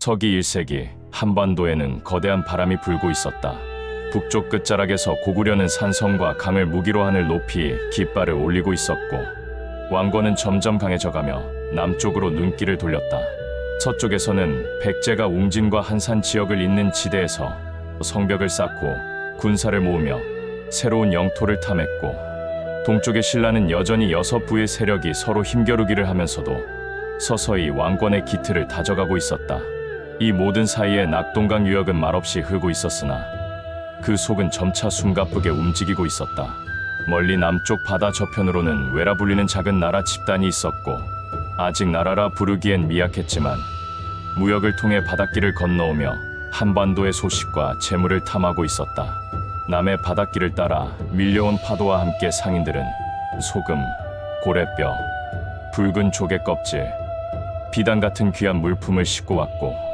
서기 1세기 한반도에는 거대한 바람이 불고 있었다. 북쪽 끝자락에서 고구려는 산성과 강을 무기로 하늘 높이 깃발을 올리고 있었고, 왕권은 점점 강해져가며 남쪽으로 눈길을 돌렸다. 서쪽에서는 백제가 웅진과 한산 지역을 잇는 지대에서 성벽을 쌓고 군사를 모으며 새로운 영토를 탐했고, 동쪽의 신라는 여전히 6부의 세력이 서로 힘겨루기를 하면서도 서서히 왕권의 기틀을 다져가고 있었다. 이 모든 사이에 낙동강 유역은 말없이 흐르고 있었으나 그 속은 점차 숨가쁘게 움직이고 있었다. 멀리 남쪽 바다 저편으로는 외라 불리는 작은 나라 집단이 있었고, 아직 나라라 부르기엔 미약했지만 무역을 통해 바닷길을 건너오며 한반도의 소식과 재물을 탐하고 있었다. 남의 바닷길을 따라 밀려온 파도와 함께 상인들은 소금, 고래뼈, 붉은 조개 껍질, 비단 같은 귀한 물품을 싣고 왔고,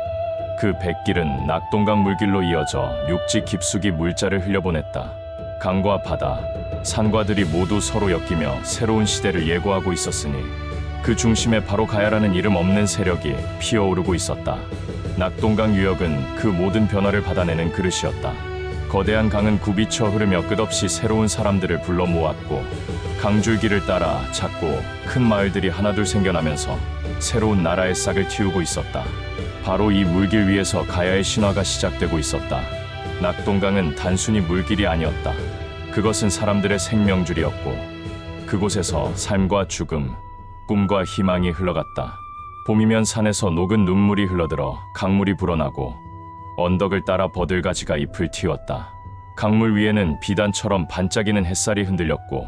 그 뱃길은 낙동강 물길로 이어져 육지 깊숙이 물자를 흘려보냈다. 강과 바다, 산과 들이 모두 서로 엮이며 새로운 시대를 예고하고 있었으니 그 중심에 바로 가야라는 이름 없는 세력이 피어오르고 있었다. 낙동강 유역은 그 모든 변화를 받아내는 그릇이었다. 거대한 강은 굽이쳐 흐르며 끝없이 새로운 사람들을 불러 모았고, 강줄기를 따라 작고 큰 마을들이 하나둘 생겨나면서 새로운 나라의 싹을 틔우고 있었다. 바로 이 물길 위에서 가야의 신화가 시작되고 있었다. 낙동강은 단순히 물길이 아니었다. 그것은 사람들의 생명줄이었고, 그곳에서 삶과 죽음, 꿈과 희망이 흘러갔다. 봄이면 산에서 녹은 눈물이 흘러들어 강물이 불어나고, 언덕을 따라 버들가지가 잎을 틔웠다. 강물 위에는 비단처럼 반짝이는 햇살이 흔들렸고,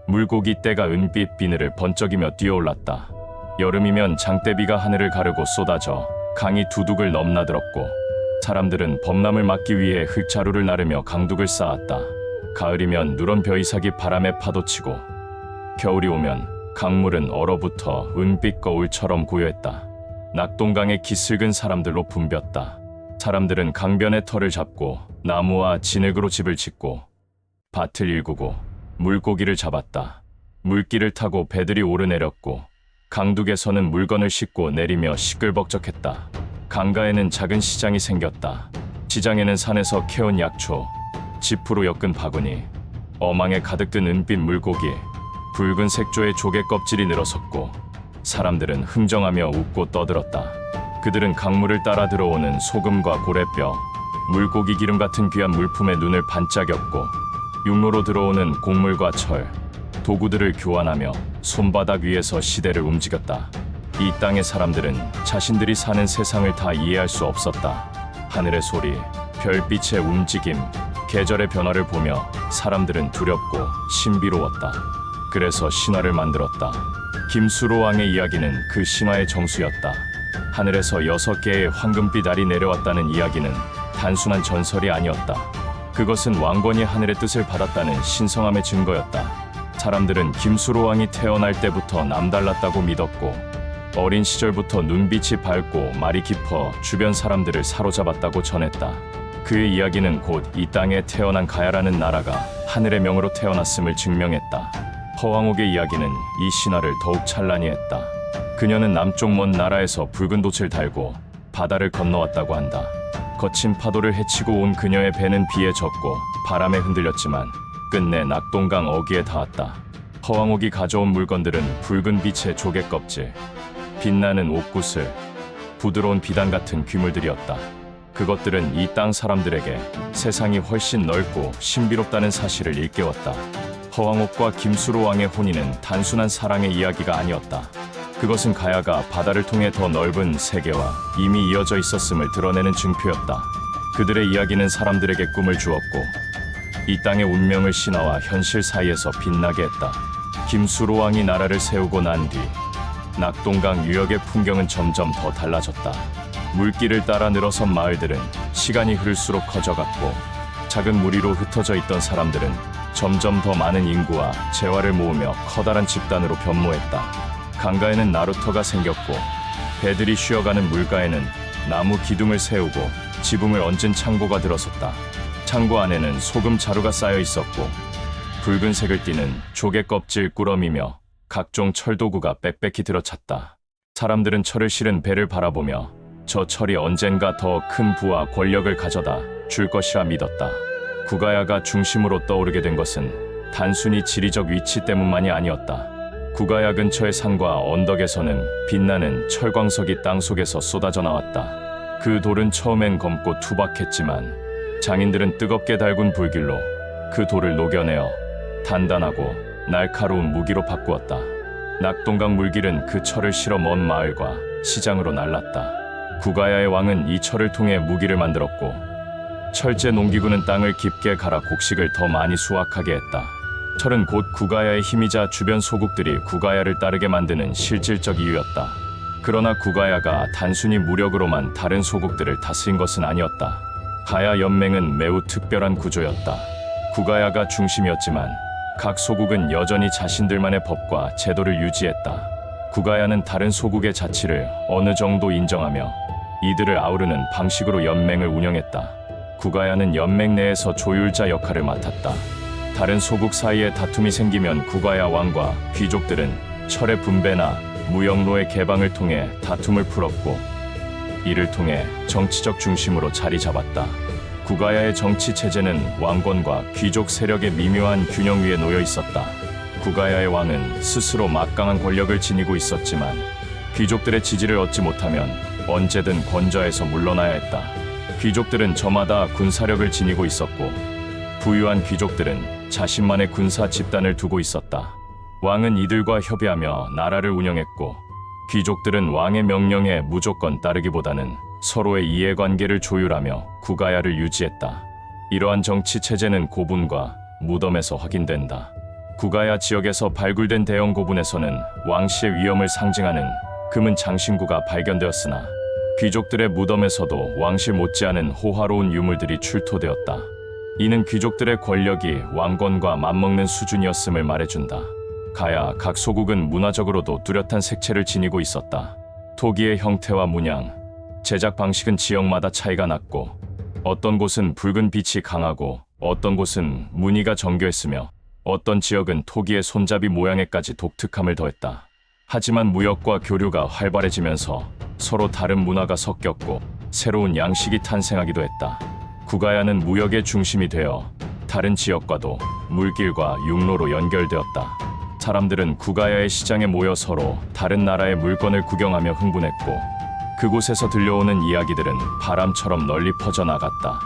물고기 떼가 은빛 비늘을 번쩍이며 뛰어올랐다. 여름이면 장대비가 하늘을 가르고 쏟아져 강이 두둑을 넘나들었고, 사람들은 범람을 막기 위해 흙자루를 나르며 강둑을 쌓았다. 가을이면 누런 벼이삭이 바람에 파도치고, 겨울이 오면 강물은 얼어붙어 은빛 거울처럼 고요했다. 낙동강의 기슭은 사람들로 붐볐다. 사람들은 강변의 털을 잡고 나무와 진흙으로 집을 짓고 밭을 일구고 물고기를 잡았다. 물길을 타고 배들이 오르내렸고, 강둑에서는 물건을 싣고 내리며 시끌벅적했다. 강가에는 작은 시장이 생겼다. 시장에는 산에서 캐온 약초, 지프로 엮은 바구니, 어망에 가득 든 은빛 물고기, 붉은 색조의 조개 껍질이 늘어섰고, 사람들은 흥정하며 웃고 떠들었다. 그들은 강물을 따라 들어오는 소금과 고래뼈, 물고기 기름 같은 귀한 물품에 눈을 반짝였고, 육로로 들어오는 곡물과 철, 도구들을 교환하며 손바닥 위에서 시대를 움직였다. 이 땅의 사람들은 자신들이 사는 세상을 다 이해할 수 없었다. 하늘의 소리, 별빛의 움직임, 계절의 변화를 보며 사람들은 두렵고 신비로웠다. 그래서 신화를 만들었다. 김수로 왕의 이야기는 그 신화의 정수였다. 하늘에서 6개의 황금빛 알이 내려왔다는 이야기는 단순한 전설이 아니었다. 그것은 왕권이 하늘의 뜻을 받았다는 신성함의 증거였다. 사람들은 김수로 왕이 태어날 때부터 남달랐다고 믿었고, 어린 시절부터 눈빛이 밝고 말이 깊어 주변 사람들을 사로잡았다고 전했다. 그의 이야기는 곧 이 땅에 태어난 가야라는 나라가 하늘의 명으로 태어났음을 증명했다. 허왕옥의 이야기는 이 신화를 더욱 찬란히 했다. 그녀는 남쪽 먼 나라에서 붉은 돛을 달고 바다를 건너왔다고 한다. 거친 파도를 헤치고 온 그녀의 배는 비에 젖고 바람에 흔들렸지만 끝내 낙동강 어귀에 닿았다. 허왕옥이 가져온 물건들은 붉은 빛의 조개 껍질, 빛나는 옥구슬, 부드러운 비단 같은 귀물들이었다. 그것들은 이 땅 사람들에게 세상이 훨씬 넓고 신비롭다는 사실을 일깨웠다. 허왕옥과 김수로 왕의 혼인은 단순한 사랑의 이야기가 아니었다. 그것은 가야가 바다를 통해 더 넓은 세계와 이미 이어져 있었음을 드러내는 증표였다. 그들의 이야기는 사람들에게 꿈을 주었고, 이 땅의 운명을 신화와 현실 사이에서 빛나게 했다. 김수로 왕이 나라를 세우고 난 뒤 낙동강 유역의 풍경은 점점 더 달라졌다. 물길을 따라 늘어선 마을들은 시간이 흐를수록 커져갔고, 작은 무리로 흩어져 있던 사람들은 점점 더 많은 인구와 재화를 모으며 커다란 집단으로 변모했다. 강가에는 나루터가 생겼고, 배들이 쉬어가는 물가에는 나무 기둥을 세우고 지붕을 얹은 창고가 들어섰다. 창고 안에는 소금 자루가 쌓여 있었고, 붉은색을 띠는 조개 껍질 꾸러미며 각종 철도구가 빽빽히 들어찼다. 사람들은 철을 실은 배를 바라보며 저 철이 언젠가 더 큰 부와 권력을 가져다 줄 것이라 믿었다. 구가야가 중심으로 떠오르게 된 것은 단순히 지리적 위치 때문만이 아니었다. 구가야 근처의 산과 언덕에서는 빛나는 철광석이 땅속에서 쏟아져 나왔다. 그 돌은 처음엔 검고 투박했지만 장인들은 뜨겁게 달군 불길로 그 돌을 녹여내어 단단하고 날카로운 무기로 바꾸었다. 낙동강 물길은 그 철을 실어 먼 마을과 시장으로 날랐다. 구가야의 왕은 이 철을 통해 무기를 만들었고 철제 농기구는 땅을 깊게 갈아 곡식을 더 많이 수확하게 했다. 철은 곧 구가야의 힘이자 주변 소국들이 구가야를 따르게 만드는 실질적 이유였다. 그러나 구가야가 단순히 무력으로만 다른 소국들을 다스린 것은 아니었다. 가야 연맹은 매우 특별한 구조였다. 구가야가 중심이었지만 각 소국은 여전히 자신들만의 법과 제도를 유지했다. 구가야는 다른 소국의 자치를 어느 정도 인정하며 이들을 아우르는 방식으로 연맹을 운영했다. 구가야는 연맹 내에서 조율자 역할을 맡았다. 다른 소국 사이에 다툼이 생기면 구가야 왕과 귀족들은 철의 분배나 무역로의 개방을 통해 다툼을 풀었고 이를 통해 정치적 중심으로 자리 잡았다. 구가야의 정치 체제는 왕권과 귀족 세력의 미묘한 균형 위에 놓여 있었다. 구가야의 왕은 스스로 막강한 권력을 지니고 있었지만 귀족들의 지지를 얻지 못하면 언제든 권좌에서 물러나야 했다. 귀족들은 저마다 군사력을 지니고 있었고 부유한 귀족들은 자신만의 군사 집단을 두고 있었다. 왕은 이들과 협의하며 나라를 운영했고 귀족들은 왕의 명령에 무조건 따르기보다는 서로의 이해관계를 조율하며 구가야를 유지했다. 이러한 정치 체제는 고분과 무덤에서 확인된다. 구가야 지역에서 발굴된 대형 고분에서는 왕실의 위엄을 상징하는 금은 장신구가 발견되었으나 귀족들의 무덤에서도 왕실 못지않은 호화로운 유물들이 출토되었다. 이는 귀족들의 권력이 왕권과 맞먹는 수준이었음을 말해준다. 가야 각 소국은 문화적으로도 뚜렷한 색채를 지니고 있었다. 토기의 형태와 문양, 제작 방식은 지역마다 차이가 났고 어떤 곳은 붉은 빛이 강하고 어떤 곳은 무늬가 정교했으며 어떤 지역은 토기의 손잡이 모양에까지 독특함을 더했다. 하지만 무역과 교류가 활발해지면서 서로 다른 문화가 섞였고 새로운 양식이 탄생하기도 했다. 구가야는 무역의 중심이 되어 다른 지역과도 물길과 육로로 연결되었다. 사람들은 구가야의 시장에 모여 서로 다른 나라의 물건을 구경하며 흥분했고 그곳에서 들려오는 이야기들은 바람처럼 널리 퍼져나갔다.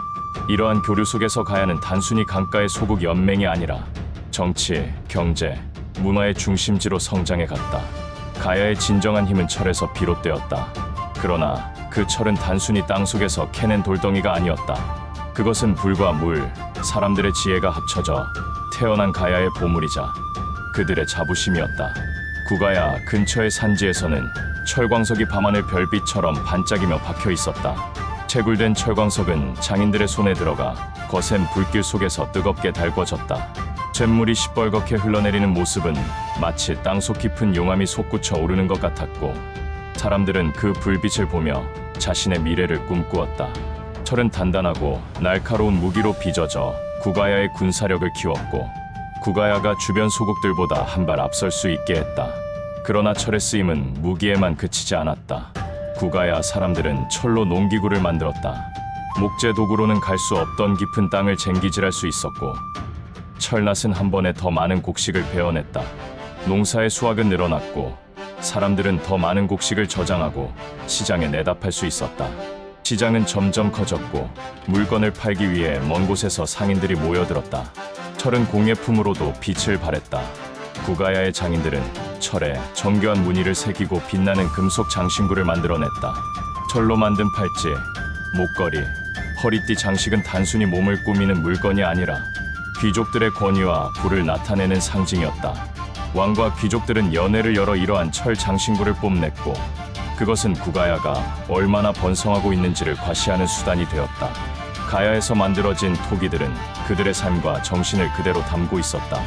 이러한 교류 속에서 가야는 단순히 강가의 소국 연맹이 아니라 정치, 경제, 문화의 중심지로 성장해갔다. 가야의 진정한 힘은 철에서 비롯되었다. 그러나 그 철은 단순히 땅속에서 캐낸 돌덩이가 아니었다. 그것은 불과 물, 사람들의 지혜가 합쳐져 태어난 가야의 보물이자 그들의 자부심이었다. 구가야 근처의 산지에서는 철광석이 밤하늘 별빛처럼 반짝이며 박혀 있었다. 채굴된 철광석은 장인들의 손에 들어가 거센 불길 속에서 뜨겁게 달궈졌다. 잿물이 시뻘겋게 흘러내리는 모습은 마치 땅속 깊은 용암이 솟구쳐 오르는 것 같았고 사람들은 그 불빛을 보며 자신의 미래를 꿈꾸었다. 철은 단단하고 날카로운 무기로 빚어져 구가야의 군사력을 키웠고 구가야가 주변 소국들보다 한 발 앞설 수 있게 했다. 그러나 철의 쓰임은 무기에만 그치지 않았다. 구가야 사람들은 철로 농기구를 만들었다. 목재 도구로는 갈 수 없던 깊은 땅을 쟁기질할 수 있었고 철낫은 한 번에 더 많은 곡식을 베어냈다. 농사의 수확은 늘어났고 사람들은 더 많은 곡식을 저장하고 시장에 내다 팔 수 있었다. 시장은 점점 커졌고 물건을 팔기 위해 먼 곳에서 상인들이 모여들었다. 철은 공예품으로도 빛을 발했다. 구가야의 장인들은 철에 정교한 무늬를 새기고 빛나는 금속 장신구를 만들어냈다. 철로 만든 팔찌, 목걸이, 허리띠 장식은 단순히 몸을 꾸미는 물건이 아니라 귀족들의 권위와 부를 나타내는 상징이었다. 왕과 귀족들은 연회를 열어 이러한 철 장신구를 뽐냈고 그것은 구가야가 얼마나 번성하고 있는지를 과시하는 수단이 되었다. 가야에서 만들어진 토기들은 그들의 삶과 정신을 그대로 담고 있었다.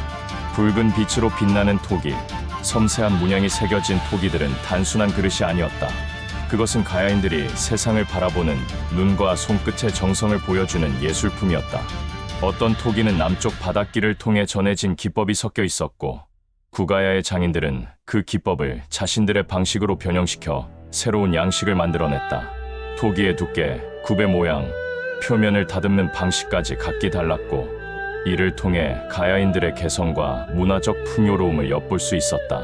붉은 빛으로 빛나는 토기, 섬세한 문양이 새겨진 토기들은 단순한 그릇이 아니었다. 그것은 가야인들이 세상을 바라보는 눈과 손끝의 정성을 보여주는 예술품이었다. 어떤 토기는 남쪽 바닷길을 통해 전해진 기법이 섞여 있었고 구가야의 장인들은 그 기법을 자신들의 방식으로 변형시켜 새로운 양식을 만들어냈다. 토기의 두께, 굽의 모양, 표면을 다듬는 방식까지 각기 달랐고 이를 통해 가야인들의 개성과 문화적 풍요로움을 엿볼 수 있었다.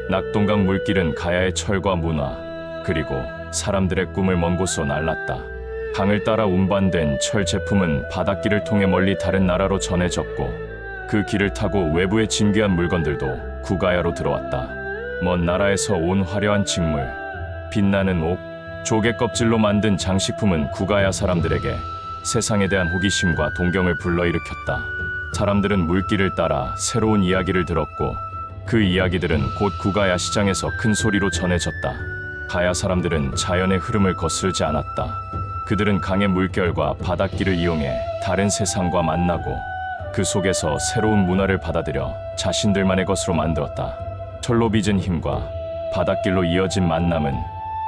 낙동강 물길은 가야의 철과 문화, 그리고 사람들의 꿈을 먼 곳으로 날랐다. 강을 따라 운반된 철 제품은 바닷길을 통해 멀리 다른 나라로 전해졌고 그 길을 타고 외부의 진귀한 물건들도 구가야로 들어왔다. 먼 나라에서 온 화려한 직물, 빛나는 옥, 조개 껍질로 만든 장식품은 구가야 사람들에게 세상에 대한 호기심과 동경을 불러일으켰다. 사람들은 물길을 따라 새로운 이야기를 들었고 그 이야기들은 곧 구가야 시장에서 큰 소리로 전해졌다. 가야 사람들은 자연의 흐름을 거스르지 않았다. 그들은 강의 물결과 바닷길을 이용해 다른 세상과 만나고 그 속에서 새로운 문화를 받아들여 자신들만의 것으로 만들었다. 철로 빚은 힘과 바닷길로 이어진 만남은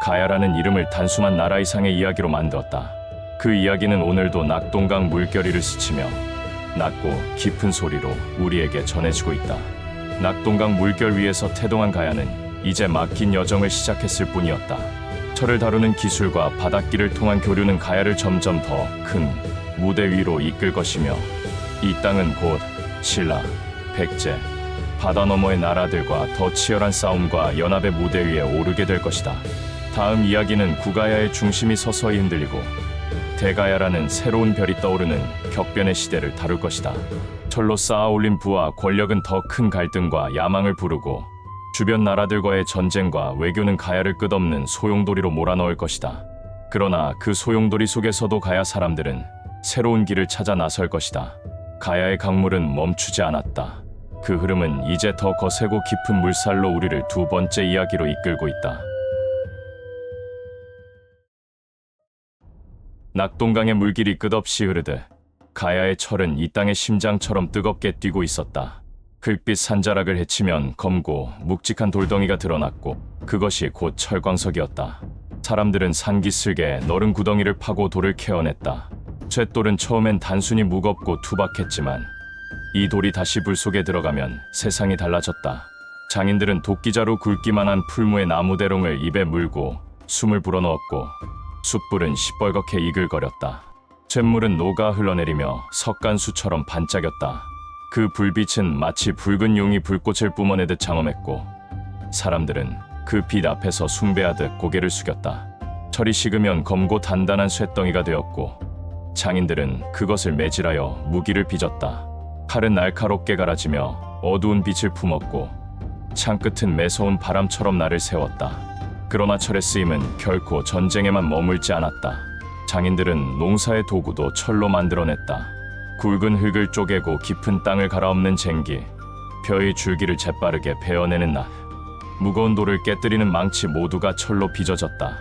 가야라는 이름을 단순한 나라 이상의 이야기로 만들었다. 그 이야기는 오늘도 낙동강 물결위를 스치며 낮고 깊은 소리로 우리에게 전해지고 있다. 낙동강 물결 위에서 태동한 가야는 이제 막힌 여정을 시작했을 뿐이었다. 철을 다루는 기술과 바닷길을 통한 교류는 가야를 점점 더 큰 무대 위로 이끌 것이며 이 땅은 곧 신라, 백제, 바다 너머의 나라들과 더 치열한 싸움과 연합의 무대 위에 오르게 될 것이다. 다음 이야기는 구가야의 중심이 서서히 흔들리고 대가야라는 새로운 별이 떠오르는 격변의 시대를 다룰 것이다. 철로 쌓아올린 부와 권력은 더 큰 갈등과 야망을 부르고 주변 나라들과의 전쟁과 외교는 가야를 끝없는 소용돌이로 몰아넣을 것이다. 그러나 그 소용돌이 속에서도 가야 사람들은 새로운 길을 찾아 나설 것이다. 가야의 강물은 멈추지 않았다. 그 흐름은 이제 더 거세고 깊은 물살로 우리를 두 번째 이야기로 이끌고 있다. 낙동강의 물길이 끝없이 흐르듯 가야의 철은 이 땅의 심장처럼 뜨겁게 뛰고 있었다. 흙빛 산자락을 헤치면 검고 묵직한 돌덩이가 드러났고 그것이 곧 철광석이었다. 사람들은 산기슭에 너른 구덩이를 파고 돌을 캐어냈다. 쇳돌은 처음엔 단순히 무겁고 투박했지만 이 돌이 다시 불 속에 들어가면 세상이 달라졌다. 장인들은 도끼자루 굵기만 한 풀무의 나무대롱을 입에 물고 숨을 불어넣었고 숯불은 시뻘겋게 이글거렸다. 쇳물은 녹아 흘러내리며 석간수처럼 반짝였다. 그 불빛은 마치 붉은 용이 불꽃을 뿜어내듯 장엄했고 사람들은 그 빛 앞에서 숭배하듯 고개를 숙였다. 철이 식으면 검고 단단한 쇳덩이가 되었고 장인들은 그것을 매질하여 무기를 빚었다. 칼은 날카롭게 갈아지며 어두운 빛을 품었고 창끝은 매서운 바람처럼 날을 세웠다. 그러나 철의 쓰임은 결코 전쟁에만 머물지 않았다. 장인들은 농사의 도구도 철로 만들어냈다. 굵은 흙을 쪼개고 깊은 땅을 갈아엎는 쟁기, 벼의 줄기를 재빠르게 베어내는 낫, 무거운 돌을 깨뜨리는 망치 모두가 철로 빚어졌다.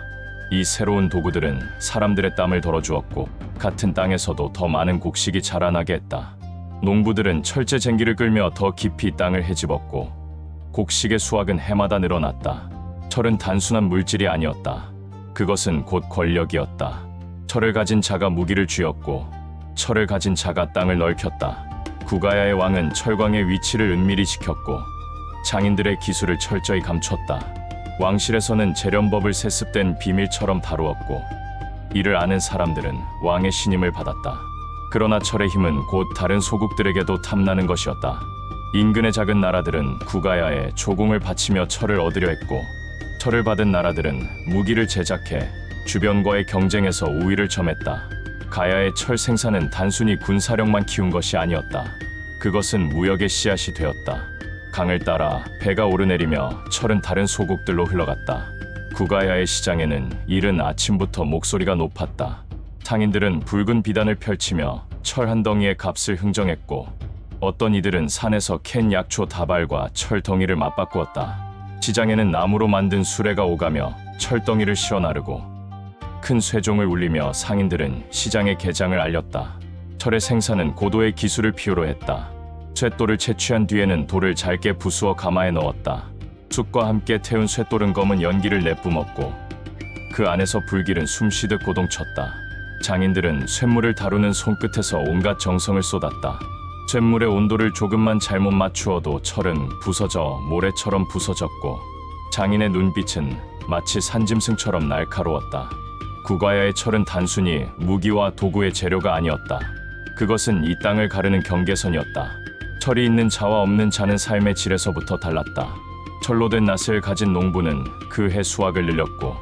이 새로운 도구들은 사람들의 땀을 덜어주었고 같은 땅에서도 더 많은 곡식이 자라나게 했다. 농부들은 철제 쟁기를 끌며 더 깊이 땅을 헤집었고 곡식의 수확은 해마다 늘어났다. 철은 단순한 물질이 아니었다. 그것은 곧 권력이었다. 철을 가진 자가 무기를 쥐었고 철을 가진 자가 땅을 넓혔다. 구가야의 왕은 철광의 위치를 은밀히 지켰고 장인들의 기술을 철저히 감췄다. 왕실에서는 재련법을 세습된 비밀처럼 다루었고 이를 아는 사람들은 왕의 신임을 받았다. 그러나 철의 힘은 곧 다른 소국들에게도 탐나는 것이었다. 인근의 작은 나라들은 구가야에 조공을 바치며 철을 얻으려 했고 철을 받은 나라들은 무기를 제작해 주변과의 경쟁에서 우위를 점했다. 가야의 철 생산은 단순히 군사력만 키운 것이 아니었다. 그것은 무역의 씨앗이 되었다. 강을 따라 배가 오르내리며 철은 다른 소국들로 흘러갔다. 구가야의 시장에는 이른 아침부터 목소리가 높았다. 상인들은 붉은 비단을 펼치며 철 한 덩이의 값을 흥정했고 어떤 이들은 산에서 캔 약초 다발과 철덩이를 맞바꾸었다. 시장에는 나무로 만든 수레가 오가며 철덩이를 실어 나르고 큰 쇠종을 울리며 상인들은 시장의 개장을 알렸다. 철의 생산은 고도의 기술을 필요로 했다. 쇳돌을 채취한 뒤에는 돌을 잘게 부수어 가마에 넣었다. 숯과 함께 태운 쇳돌은 검은 연기를 내뿜었고 그 안에서 불길은 숨쉬듯 고동쳤다. 장인들은 쇳물을 다루는 손끝에서 온갖 정성을 쏟았다. 쇳물의 온도를 조금만 잘못 맞추어도 철은 부서져 모래처럼 부서졌고 장인의 눈빛은 마치 산짐승처럼 날카로웠다. 구가야의 철은 단순히 무기와 도구의 재료가 아니었다. 그것은 이 땅을 가르는 경계선이었다. 철이 있는 자와 없는 자는 삶의 질에서부터 달랐다. 철로 된 낫을 가진 농부는 그 해 수확을 늘렸고,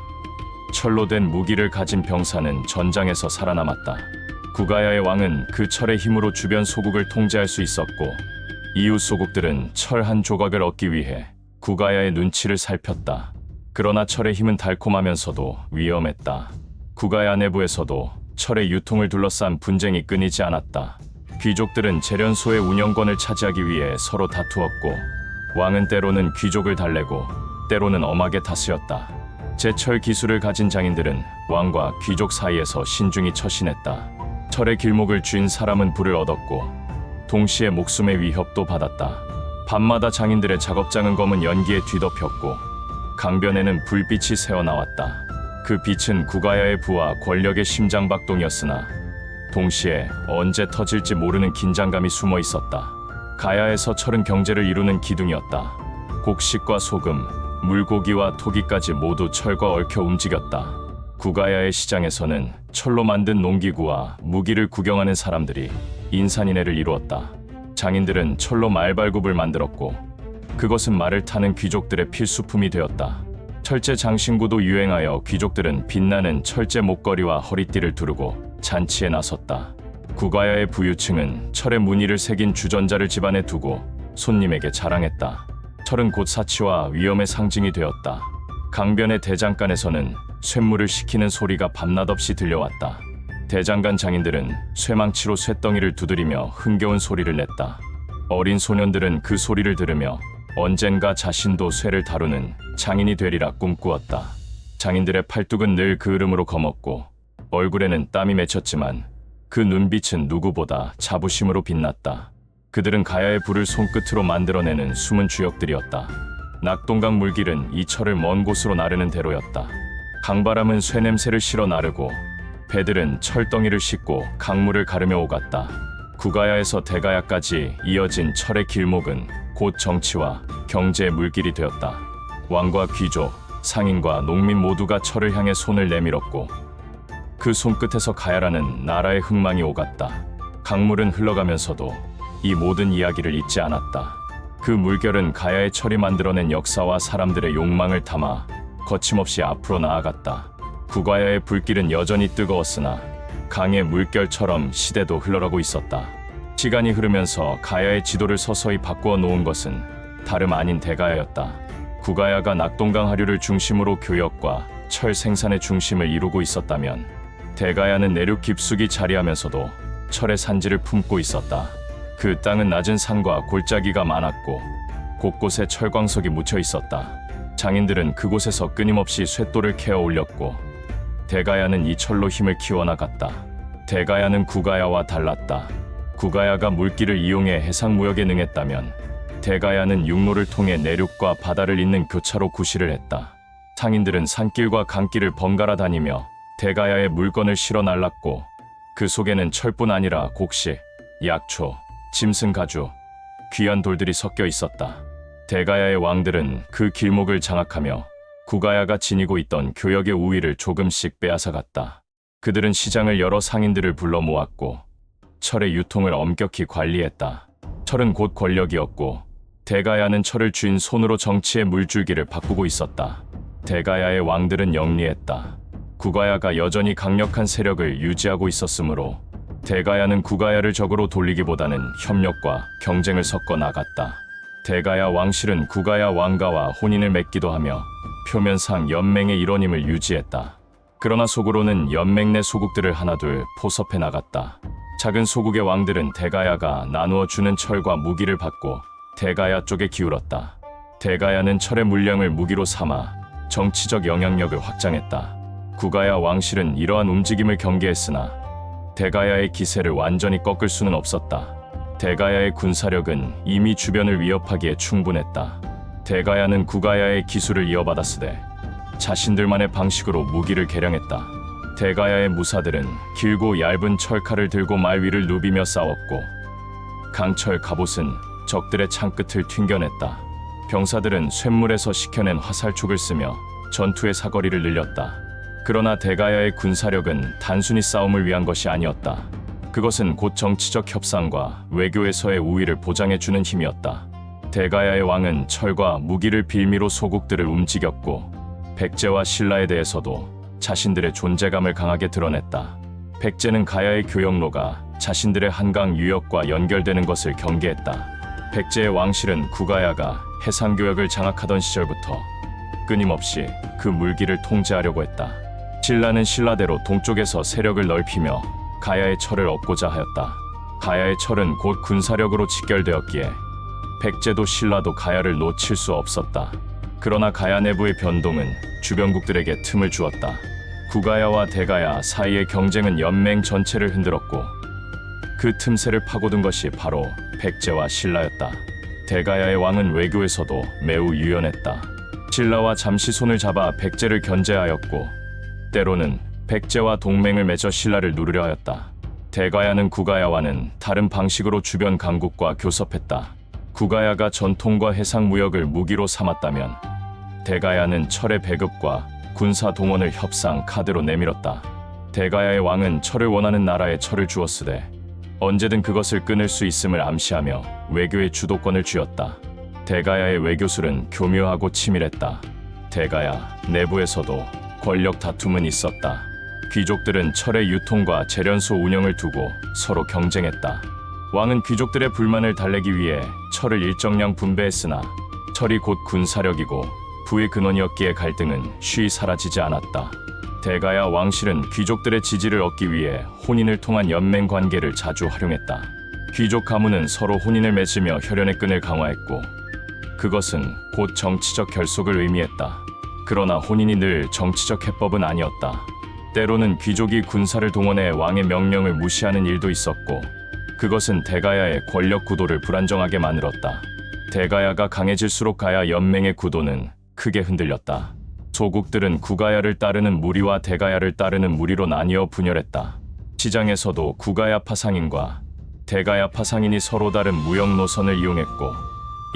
철로 된 무기를 가진 병사는 전장에서 살아남았다. 구가야의 왕은 그 철의 힘으로 주변 소국을 통제할 수 있었고, 이웃 소국들은 철 한 조각을 얻기 위해 구가야의 눈치를 살폈다. 그러나 철의 힘은 달콤하면서도 위험했다. 구가야 내부에서도 철의 유통을 둘러싼 분쟁이 끊이지 않았다. 귀족들은 재련소의 운영권을 차지하기 위해 서로 다투었고, 왕은 때로는 귀족을 달래고 때로는 엄하게 다스렸다. 제철 기술을 가진 장인들은 왕과 귀족 사이에서 신중히 처신했다. 철의 길목을 쥔 사람은 부를 얻었고, 동시에 목숨의 위협도 받았다. 밤마다 장인들의 작업장은 검은 연기에 뒤덮였고, 강변에는 불빛이 새어나왔다. 그 빛은 구가야의 부와 권력의 심장박동이었으나, 동시에 언제 터질지 모르는 긴장감이 숨어 있었다. 가야에서 철은 경제를 이루는 기둥이었다. 곡식과 소금, 물고기와 토기까지 모두 철과 얽혀 움직였다. 구가야의 시장에서는 철로 만든 농기구와 무기를 구경하는 사람들이 인산인해를 이루었다. 장인들은 철로 말발굽을 만들었고, 그것은 말을 타는 귀족들의 필수품이 되었다. 철제 장신구도 유행하여 귀족들은 빛나는 철제 목걸이와 허리띠를 두르고 잔치에 나섰다. 구가야의 부유층은 철의 무늬를 새긴 주전자를 집안에 두고 손님에게 자랑했다. 철은 곧 사치와 위엄의 상징이 되었다. 강변의 대장간에서는 쇳물을 식히는 소리가 밤낮 없이 들려왔다. 대장간 장인들은 쇠망치로 쇳덩이를 두드리며 흥겨운 소리를 냈다. 어린 소년들은 그 소리를 들으며 언젠가 자신도 쇠를 다루는 장인이 되리라 꿈꾸었다. 장인들의 팔뚝은 늘 그 으름으로 검었고, 얼굴에는 땀이 맺혔지만 그 눈빛은 누구보다 자부심으로 빛났다. 그들은 가야의 불을 손끝으로 만들어내는 숨은 주역들이었다. 낙동강 물길은 이 철을 먼 곳으로 나르는 대로였다. 강바람은 쇠냄새를 실어 나르고, 배들은 철덩이를 싣고 강물을 가르며 오갔다. 구가야에서 대가야까지 이어진 철의 길목은 곧 정치와 경제의 물길이 되었다. 왕과 귀족, 상인과 농민 모두가 철을 향해 손을 내밀었고, 그 손끝에서 가야라는 나라의 흥망이 오갔다. 강물은 흘러가면서도 이 모든 이야기를 잊지 않았다. 그 물결은 가야의 철이 만들어낸 역사와 사람들의 욕망을 담아 거침없이 앞으로 나아갔다. 구가야의 불길은 여전히 뜨거웠으나 강의 물결처럼 시대도 흘러가고 있었다. 시간이 흐르면서 가야의 지도를 서서히 바꾸어 놓은 것은 다름 아닌 대가야였다. 구가야가 낙동강 하류를 중심으로 교역과 철 생산의 중심을 이루고 있었다면, 대가야는 내륙 깊숙이 자리하면서도 철의 산지를 품고 있었다. 그 땅은 낮은 산과 골짜기가 많았고, 곳곳에 철광석이 묻혀 있었다. 장인들은 그곳에서 끊임없이 쇳돌을 캐어 올렸고, 대가야는 이 철로 힘을 키워나갔다. 대가야는 구가야와 달랐다. 구가야가 물길을 이용해 해상무역에 능했다면, 대가야는 육로를 통해 내륙과 바다를 잇는 교차로 구실을 했다. 상인들은 산길과 강길을 번갈아 다니며 대가야의 물건을 실어 날랐고, 그 속에는 철뿐 아니라 곡식, 약초, 짐승가죽, 귀한 돌들이 섞여 있었다. 대가야의 왕들은 그 길목을 장악하며 구가야가 지니고 있던 교역의 우위를 조금씩 빼앗아갔다. 그들은 시장을 열어 상인들을 불러 모았고, 철의 유통을 엄격히 관리했다. 철은 곧 권력이었고, 대가야는 철을 쥔 손으로 정치의 물줄기를 바꾸고 있었다. 대가야의 왕들은 영리했다. 구가야가 여전히 강력한 세력을 유지하고 있었으므로 대가야는 구가야를 적으로 돌리기보다는 협력과 경쟁을 섞어 나갔다. 대가야 왕실은 구가야 왕가와 혼인을 맺기도 하며 표면상 연맹의 일원임을 유지했다. 그러나 속으로는 연맹 내 소국들을 하나둘 포섭해 나갔다. 작은 소국의 왕들은 대가야가 나누어 주는 철과 무기를 받고 대가야 쪽에 기울었다. 대가야는 철의 물량을 무기로 삼아 정치적 영향력을 확장했다. 구가야 왕실은 이러한 움직임을 경계했으나 대가야의 기세를 완전히 꺾을 수는 없었다. 대가야의 군사력은 이미 주변을 위협하기에 충분했다. 대가야는 구가야의 기술을 이어받았으되 자신들만의 방식으로 무기를 개량했다. 대가야의 무사들은 길고 얇은 철칼을 들고 말 위를 누비며 싸웠고, 강철 갑옷은 적들의 창끝을 튕겨냈다. 병사들은 쇳물에서 식혀낸 화살촉을 쓰며 전투의 사거리를 늘렸다. 그러나 대가야의 군사력은 단순히 싸움을 위한 것이 아니었다. 그것은 곧 정치적 협상과 외교에서의 우위를 보장해주는 힘이었다. 대가야의 왕은 철과 무기를 빌미로 소국들을 움직였고 백제와 신라에 대해서도 자신들의 존재감을 강하게 드러냈다. 백제는 가야의 교역로가 자신들의 한강 유역과 연결되는 것을 경계했다. 백제의 왕실은 구가야가 해상교역을 장악하던 시절부터 끊임없이 그 물길을 통제하려고 했다. 신라는 신라대로 동쪽에서 세력을 넓히며 가야의 철을 얻고자 하였다. 가야의 철은 곧 군사력으로 직결되었기에 백제도 신라도 가야를 놓칠 수 없었다. 그러나 가야 내부의 변동은 주변국들에게 틈을 주었다. 구가야와 대가야 사이의 경쟁은 연맹 전체를 흔들었고 그 틈새를 파고든 것이 바로 백제와 신라였다. 대가야의 왕은 외교에서도 매우 유연했다. 신라와 잠시 손을 잡아 백제를 견제하였고 때로는 백제와 동맹을 맺어 신라를 누르려 하였다. 대가야는 구가야와는 다른 방식으로 주변 강국과 교섭했다. 구가야가 전통과 해상 무역을 무기로 삼았다면 대가야는 철의 배급과 군사 동원을 협상 카드로 내밀었다. 대가야의 왕은 철을 원하는 나라에 철을 주었으되 언제든 그것을 끊을 수 있음을 암시하며 외교의 주도권을 쥐었다. 대가야의 외교술은 교묘하고 치밀했다. 대가야 내부에서도 권력 다툼은 있었다. 귀족들은 철의 유통과 재련소 운영을 두고 서로 경쟁했다. 왕은 귀족들의 불만을 달래기 위해 철을 일정량 분배했으나 철이 곧 군사력이고 부의 근원이었기에 갈등은 쉬이 사라지지 않았다. 대가야 왕실은 귀족들의 지지를 얻기 위해 혼인을 통한 연맹 관계를 자주 활용했다. 귀족 가문은 서로 혼인을 맺으며 혈연의 끈을 강화했고 그것은 곧 정치적 결속을 의미했다. 그러나 혼인이 늘 정치적 해법은 아니었다. 때로는 귀족이 군사를 동원해 왕의 명령을 무시하는 일도 있었고 그것은 대가야의 권력 구도를 불안정하게 만들었다. 대가야가 강해질수록 가야 연맹의 구도는 크게 흔들렸다. 소국들은 구가야를 따르는 무리와 대가야를 따르는 무리로 나뉘어 분열했다. 시장에서도 구가야 파상인과 대가야 파상인이 서로 다른 무역 노선을 이용했고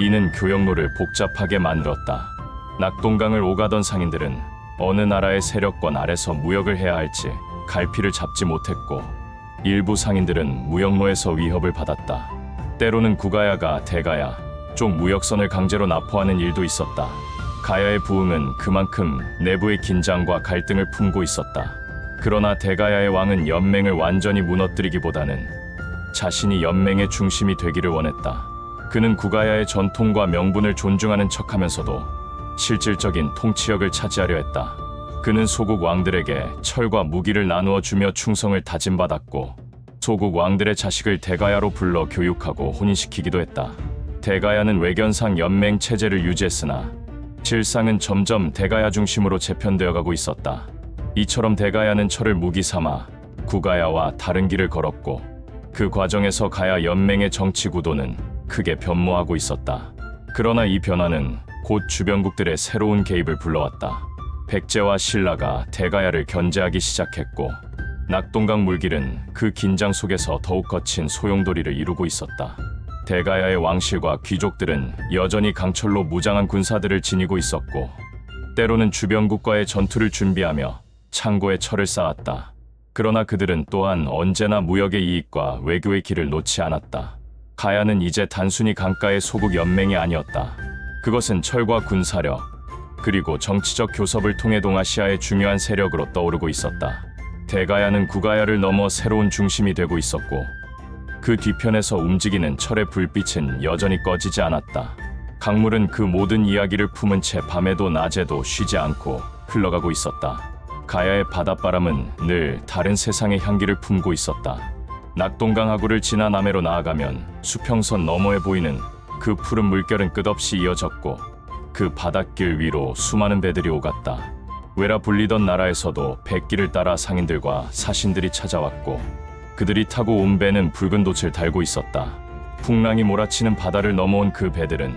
이는 교역로를 복잡하게 만들었다. 낙동강을 오가던 상인들은 어느 나라의 세력권 아래서 무역을 해야 할지 갈피를 잡지 못했고 일부 상인들은 무역로에서 위협을 받았다. 때로는 구가야가 대가야 쪽 무역선을 강제로 납포하는 일도 있었다. 가야의 부흥은 그만큼 내부의 긴장과 갈등을 품고 있었다. 그러나 대가야의 왕은 연맹을 완전히 무너뜨리기보다는 자신이 연맹의 중심이 되기를 원했다. 그는 구가야의 전통과 명분을 존중하는 척하면서도 실질적인 통치력을 차지하려 했다. 그는 소국 왕들에게 철과 무기를 나누어 주며 충성을 다짐받았고 소국 왕들의 자식을 대가야로 불러 교육하고 혼인시키기도 했다. 대가야는 외견상 연맹 체제를 유지했으나 실상은 점점 대가야 중심으로 재편되어 가고 있었다. 이처럼 대가야는 철을 무기 삼아 구가야와 다른 길을 걸었고 그 과정에서 가야 연맹의 정치 구도는 크게 변모하고 있었다. 그러나 이 변화는 곧 주변국들의 새로운 개입을 불러왔다. 백제와 신라가 대가야를 견제하기 시작했고 낙동강 물길은 그 긴장 속에서 더욱 거친 소용돌이를 이루고 있었다. 대가야의 왕실과 귀족들은 여전히 강철로 무장한 군사들을 지니고 있었고 때로는 주변국과의 전투를 준비하며 창고에 철을 쌓았다. 그러나 그들은 또한 언제나 무역의 이익과 외교의 길을 놓지 않았다. 가야는 이제 단순히 강가의 소국 연맹이 아니었다. 그것은 철과 군사력, 그리고 정치적 교섭을 통해 동아시아의 중요한 세력으로 떠오르고 있었다. 대가야는 구가야를 넘어 새로운 중심이 되고 있었고 그 뒤편에서 움직이는 철의 불빛은 여전히 꺼지지 않았다. 강물은 그 모든 이야기를 품은 채 밤에도 낮에도 쉬지 않고 흘러가고 있었다. 가야의 바닷바람은 늘 다른 세상의 향기를 품고 있었다. 낙동강 하구를 지나 남해로 나아가면 수평선 너머에 보이는 그 푸른 물결은 끝없이 이어졌고 그 바닷길 위로 수많은 배들이 오갔다. 외라 불리던 나라에서도 뱃길을 따라 상인들과 사신들이 찾아왔고 그들이 타고 온 배는 붉은 돛을 달고 있었다. 풍랑이 몰아치는 바다를 넘어온 그 배들은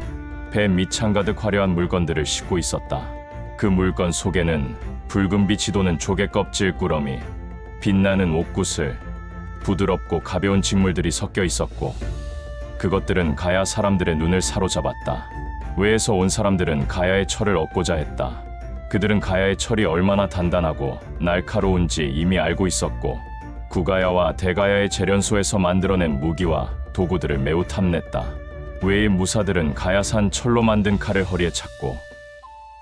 배 밑창 가득 화려한 물건들을 싣고 있었다. 그 물건 속에는 붉은 빛이 도는 조개 껍질 꾸러미, 빛나는 옥구슬, 부드럽고 가벼운 직물들이 섞여 있었고 그것들은 가야 사람들의 눈을 사로잡았다. 외에서 온 사람들은 가야의 철을 얻고자 했다. 그들은 가야의 철이 얼마나 단단하고 날카로운지 이미 알고 있었고 구가야와 대가야의 재련소에서 만들어낸 무기와 도구들을 매우 탐냈다. 외의 무사들은 가야산 철로 만든 칼을 허리에 찼고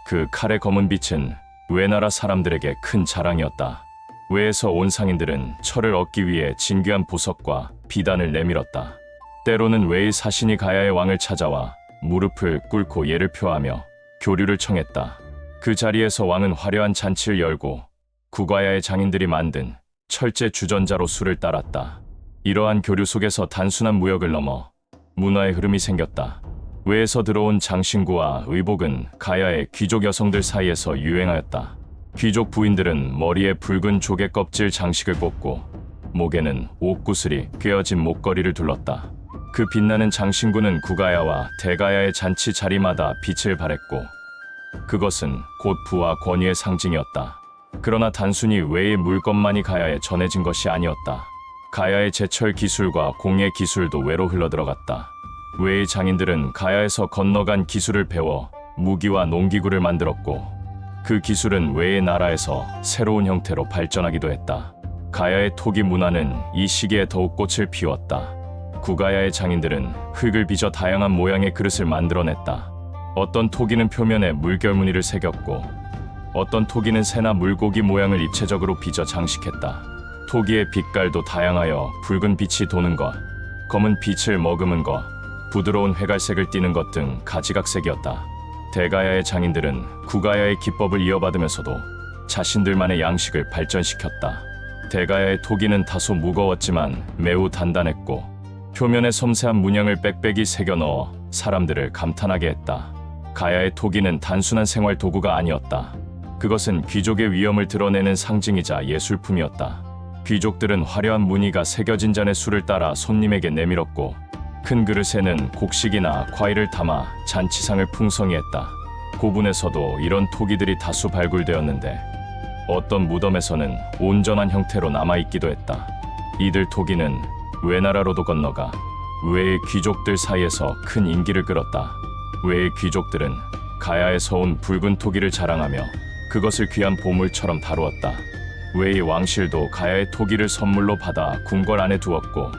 그 칼의 검은 빛은 외나라 사람들에게 큰 자랑이었다. 외에서 온 상인들은 철을 얻기 위해 진귀한 보석과 비단을 내밀었다. 때로는 외의 사신이 가야의 왕을 찾아와 무릎을 꿇고 예를 표하며 교류를 청했다. 그 자리에서 왕은 화려한 잔치를 열고 구가야의 장인들이 만든 철제 주전자로 술을 따랐다. 이러한 교류 속에서 단순한 무역을 넘어 문화의 흐름이 생겼다. 외에서 들어온 장신구와 의복은 가야의 귀족 여성들 사이에서 유행하였다. 귀족 부인들은 머리에 붉은 조개 껍질 장식을 꽂고 목에는 옥구슬이 꿰어진 목걸이를 둘렀다. 그 빛나는 장신구는 구가야와 대가야의 잔치 자리마다 빛을 발했고 그것은 곧 부와 권위의 상징이었다. 그러나 단순히 외의 물건만이 가야에 전해진 것이 아니었다. 가야의 제철 기술과 공예 기술도 외로 흘러들어갔다. 외의 장인들은 가야에서 건너간 기술을 배워 무기와 농기구를 만들었고 그 기술은 외의 나라에서 새로운 형태로 발전하기도 했다. 가야의 토기 문화는 이 시기에 더욱 꽃을 피웠다. 구가야의 장인들은 흙을 빚어 다양한 모양의 그릇을 만들어냈다. 어떤 토기는 표면에 물결 무늬를 새겼고 어떤 토기는 새나 물고기 모양을 입체적으로 빚어 장식했다. 토기의 빛깔도 다양하여 붉은 빛이 도는 것, 검은 빛을 머금은 것, 부드러운 회갈색을 띠는 것 등 가지각색이었다. 대가야의 장인들은 구가야의 기법을 이어받으면서도 자신들만의 양식을 발전시켰다. 대가야의 토기는 다소 무거웠지만 매우 단단했고 표면에 섬세한 문양을 빽빽이 새겨 넣어 사람들을 감탄하게 했다. 가야의 토기는 단순한 생활 도구가 아니었다. 그것은 귀족의 위엄을 드러내는 상징이자 예술품이었다. 귀족들은 화려한 무늬가 새겨진 잔의 술을 따라 손님에게 내밀었고 큰 그릇에는 곡식이나 과일을 담아 잔치상을 풍성히 했다. 고분에서도 이런 토기들이 다수 발굴되었는데 어떤 무덤에서는 온전한 형태로 남아있기도 했다. 이들 토기는 외나라로도 건너가 외의 귀족들 사이에서 큰 인기를 끌었다. 외의 귀족들은 가야에서 온 붉은 토기를 자랑하며 그것을 귀한 보물처럼 다루었다. 외의 왕실도 가야의 토기를 선물로 받아 궁궐 안에 두었고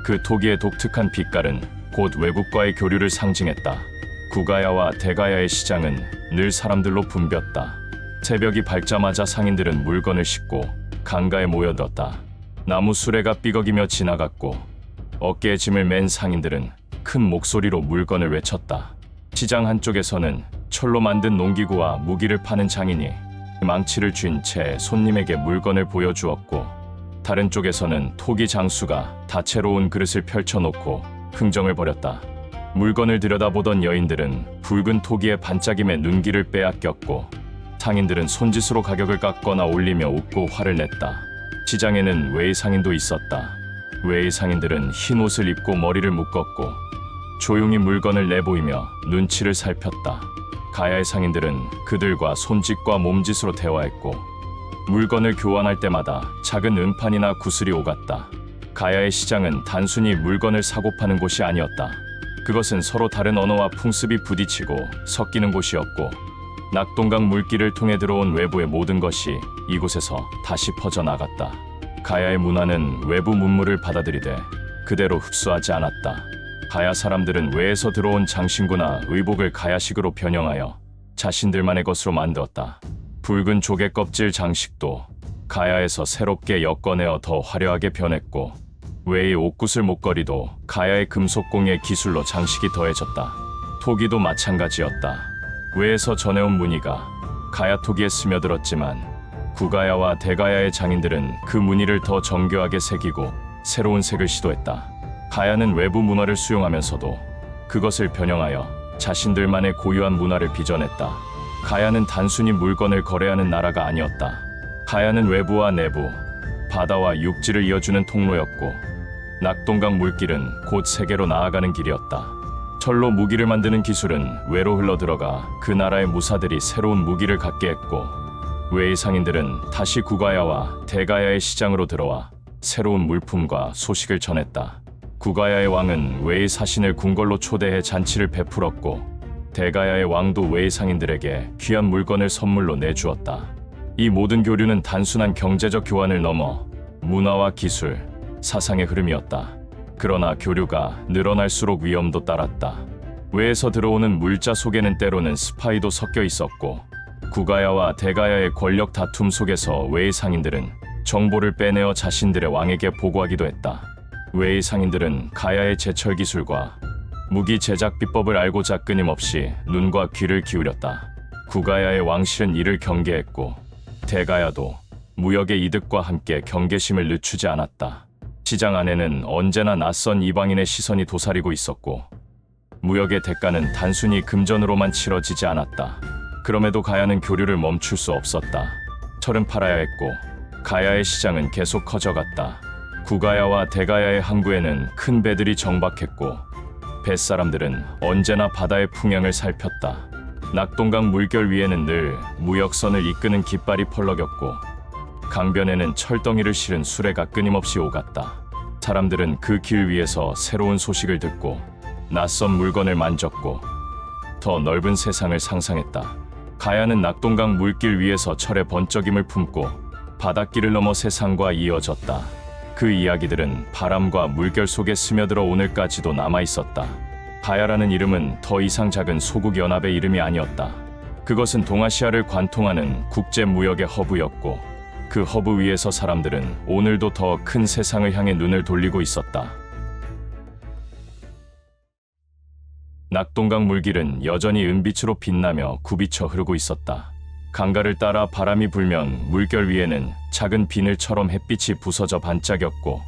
그 토기의 독특한 빛깔은 곧 외국과의 교류를 상징했다. 구가야와 대가야의 시장은 늘 사람들로 붐볐다. 새벽이 밝자마자 상인들은 물건을 싣고 강가에 모여들었다. 나무 수레가 삐걱이며 지나갔고 어깨에 짐을 맨 상인들은 큰 목소리로 물건을 외쳤다. 시장 한쪽에서는 철로 만든 농기구와 무기를 파는 장인이 망치를 쥔 채 손님에게 물건을 보여주었고 다른 쪽에서는 토기 장수가 다채로운 그릇을 펼쳐놓고 흥정을 벌였다. 물건을 들여다보던 여인들은 붉은 토기의 반짝임에 눈길을 빼앗겼고 상인들은 손짓으로 가격을 깎거나 올리며 웃고 화를 냈다. 시장에는 외의 상인도 있었다. 외의 상인들은 흰 옷을 입고 머리를 묶었고 조용히 물건을 내보이며 눈치를 살폈다. 가야의 상인들은 그들과 손짓과 몸짓으로 대화했고 물건을 교환할 때마다 작은 음판이나 구슬이 오갔다. 가야의 시장은 단순히 물건을 사고 파는 곳이 아니었다. 그것은 서로 다른 언어와 풍습이 부딪히고 섞이는 곳이었고 낙동강 물길을 통해 들어온 외부의 모든 것이 이곳에서 다시 퍼져나갔다. 가야의 문화는 외부 문물을 받아들이되 그대로 흡수하지 않았다. 가야 사람들은 외에서 들어온 장신구나 의복을 가야식으로 변형하여 자신들만의 것으로 만들었다. 붉은 조개 껍질 장식도 가야에서 새롭게 엮어내어 더 화려하게 변했고 외의 옥구슬 목걸이도 가야의 금속공예 기술로 장식이 더해졌다. 토기도 마찬가지였다. 외에서 전해온 무늬가 가야 토기에 스며들었지만 구가야와 대가야의 장인들은 그 무늬를 더 정교하게 새기고 새로운 색을 시도했다. 가야는 외부 문화를 수용하면서도 그것을 변형하여 자신들만의 고유한 문화를 빚어냈다. 가야는 단순히 물건을 거래하는 나라가 아니었다. 가야는 외부와 내부, 바다와 육지를 이어주는 통로였고 낙동강 물길은 곧 세계로 나아가는 길이었다. 철로 무기를 만드는 기술은 외로 흘러들어가 그 나라의 무사들이 새로운 무기를 갖게 했고 외의 상인들은 다시 구가야와 대가야의 시장으로 들어와 새로운 물품과 소식을 전했다. 구가야의 왕은 외의 사신을 궁궐로 초대해 잔치를 베풀었고 대가야의 왕도 외의 상인들에게 귀한 물건을 선물로 내주었다. 이 모든 교류는 단순한 경제적 교환을 넘어 문화와 기술, 사상의 흐름이었다. 그러나 교류가 늘어날수록 위험도 따랐다. 외에서 들어오는 물자 속에는 때로는 스파이도 섞여 있었고, 구가야와 대가야의 권력 다툼 속에서 외의 상인들은 정보를 빼내어 자신들의 왕에게 보고하기도 했다. 외의 상인들은 가야의 제철 기술과 무기 제작 비법을 알고자 끊임없이 눈과 귀를 기울였다. 구가야의 왕실은 이를 경계했고, 대가야도 무역의 이득과 함께 경계심을 늦추지 않았다. 시장 안에는 언제나 낯선 이방인의 시선이 도사리고 있었고, 무역의 대가는 단순히 금전으로만 치러지지 않았다. 그럼에도 가야는 교류를 멈출 수 없었다. 철은 팔아야 했고, 가야의 시장은 계속 커져갔다. 구가야와 대가야의 항구에는 큰 배들이 정박했고, 뱃사람들은 언제나 바다의 풍향을 살폈다. 낙동강 물결 위에는 늘 무역선을 이끄는 깃발이 펄럭였고, 강변에는 철덩이를 실은 수레가 끊임없이 오갔다. 사람들은 그 길 위에서 새로운 소식을 듣고 낯선 물건을 만졌고 더 넓은 세상을 상상했다. 가야는 낙동강 물길 위에서 철의 번쩍임을 품고 바닷길을 넘어 세상과 이어졌다. 그 이야기들은 바람과 물결 속에 스며들어 오늘까지도 남아있었다. 가야라는 이름은 더 이상 작은 소국연합의 이름이 아니었다. 그것은 동아시아를 관통하는 국제무역의 허브였고, 그 허브 위에서 사람들은 오늘도 더 큰 세상을 향해 눈을 돌리고 있었다. 낙동강 물길은 여전히 은빛으로 빛나며 굽이쳐 흐르고 있었다. 강가를 따라 바람이 불면 물결 위에는 작은 비늘처럼 햇빛이 부서져 반짝였고,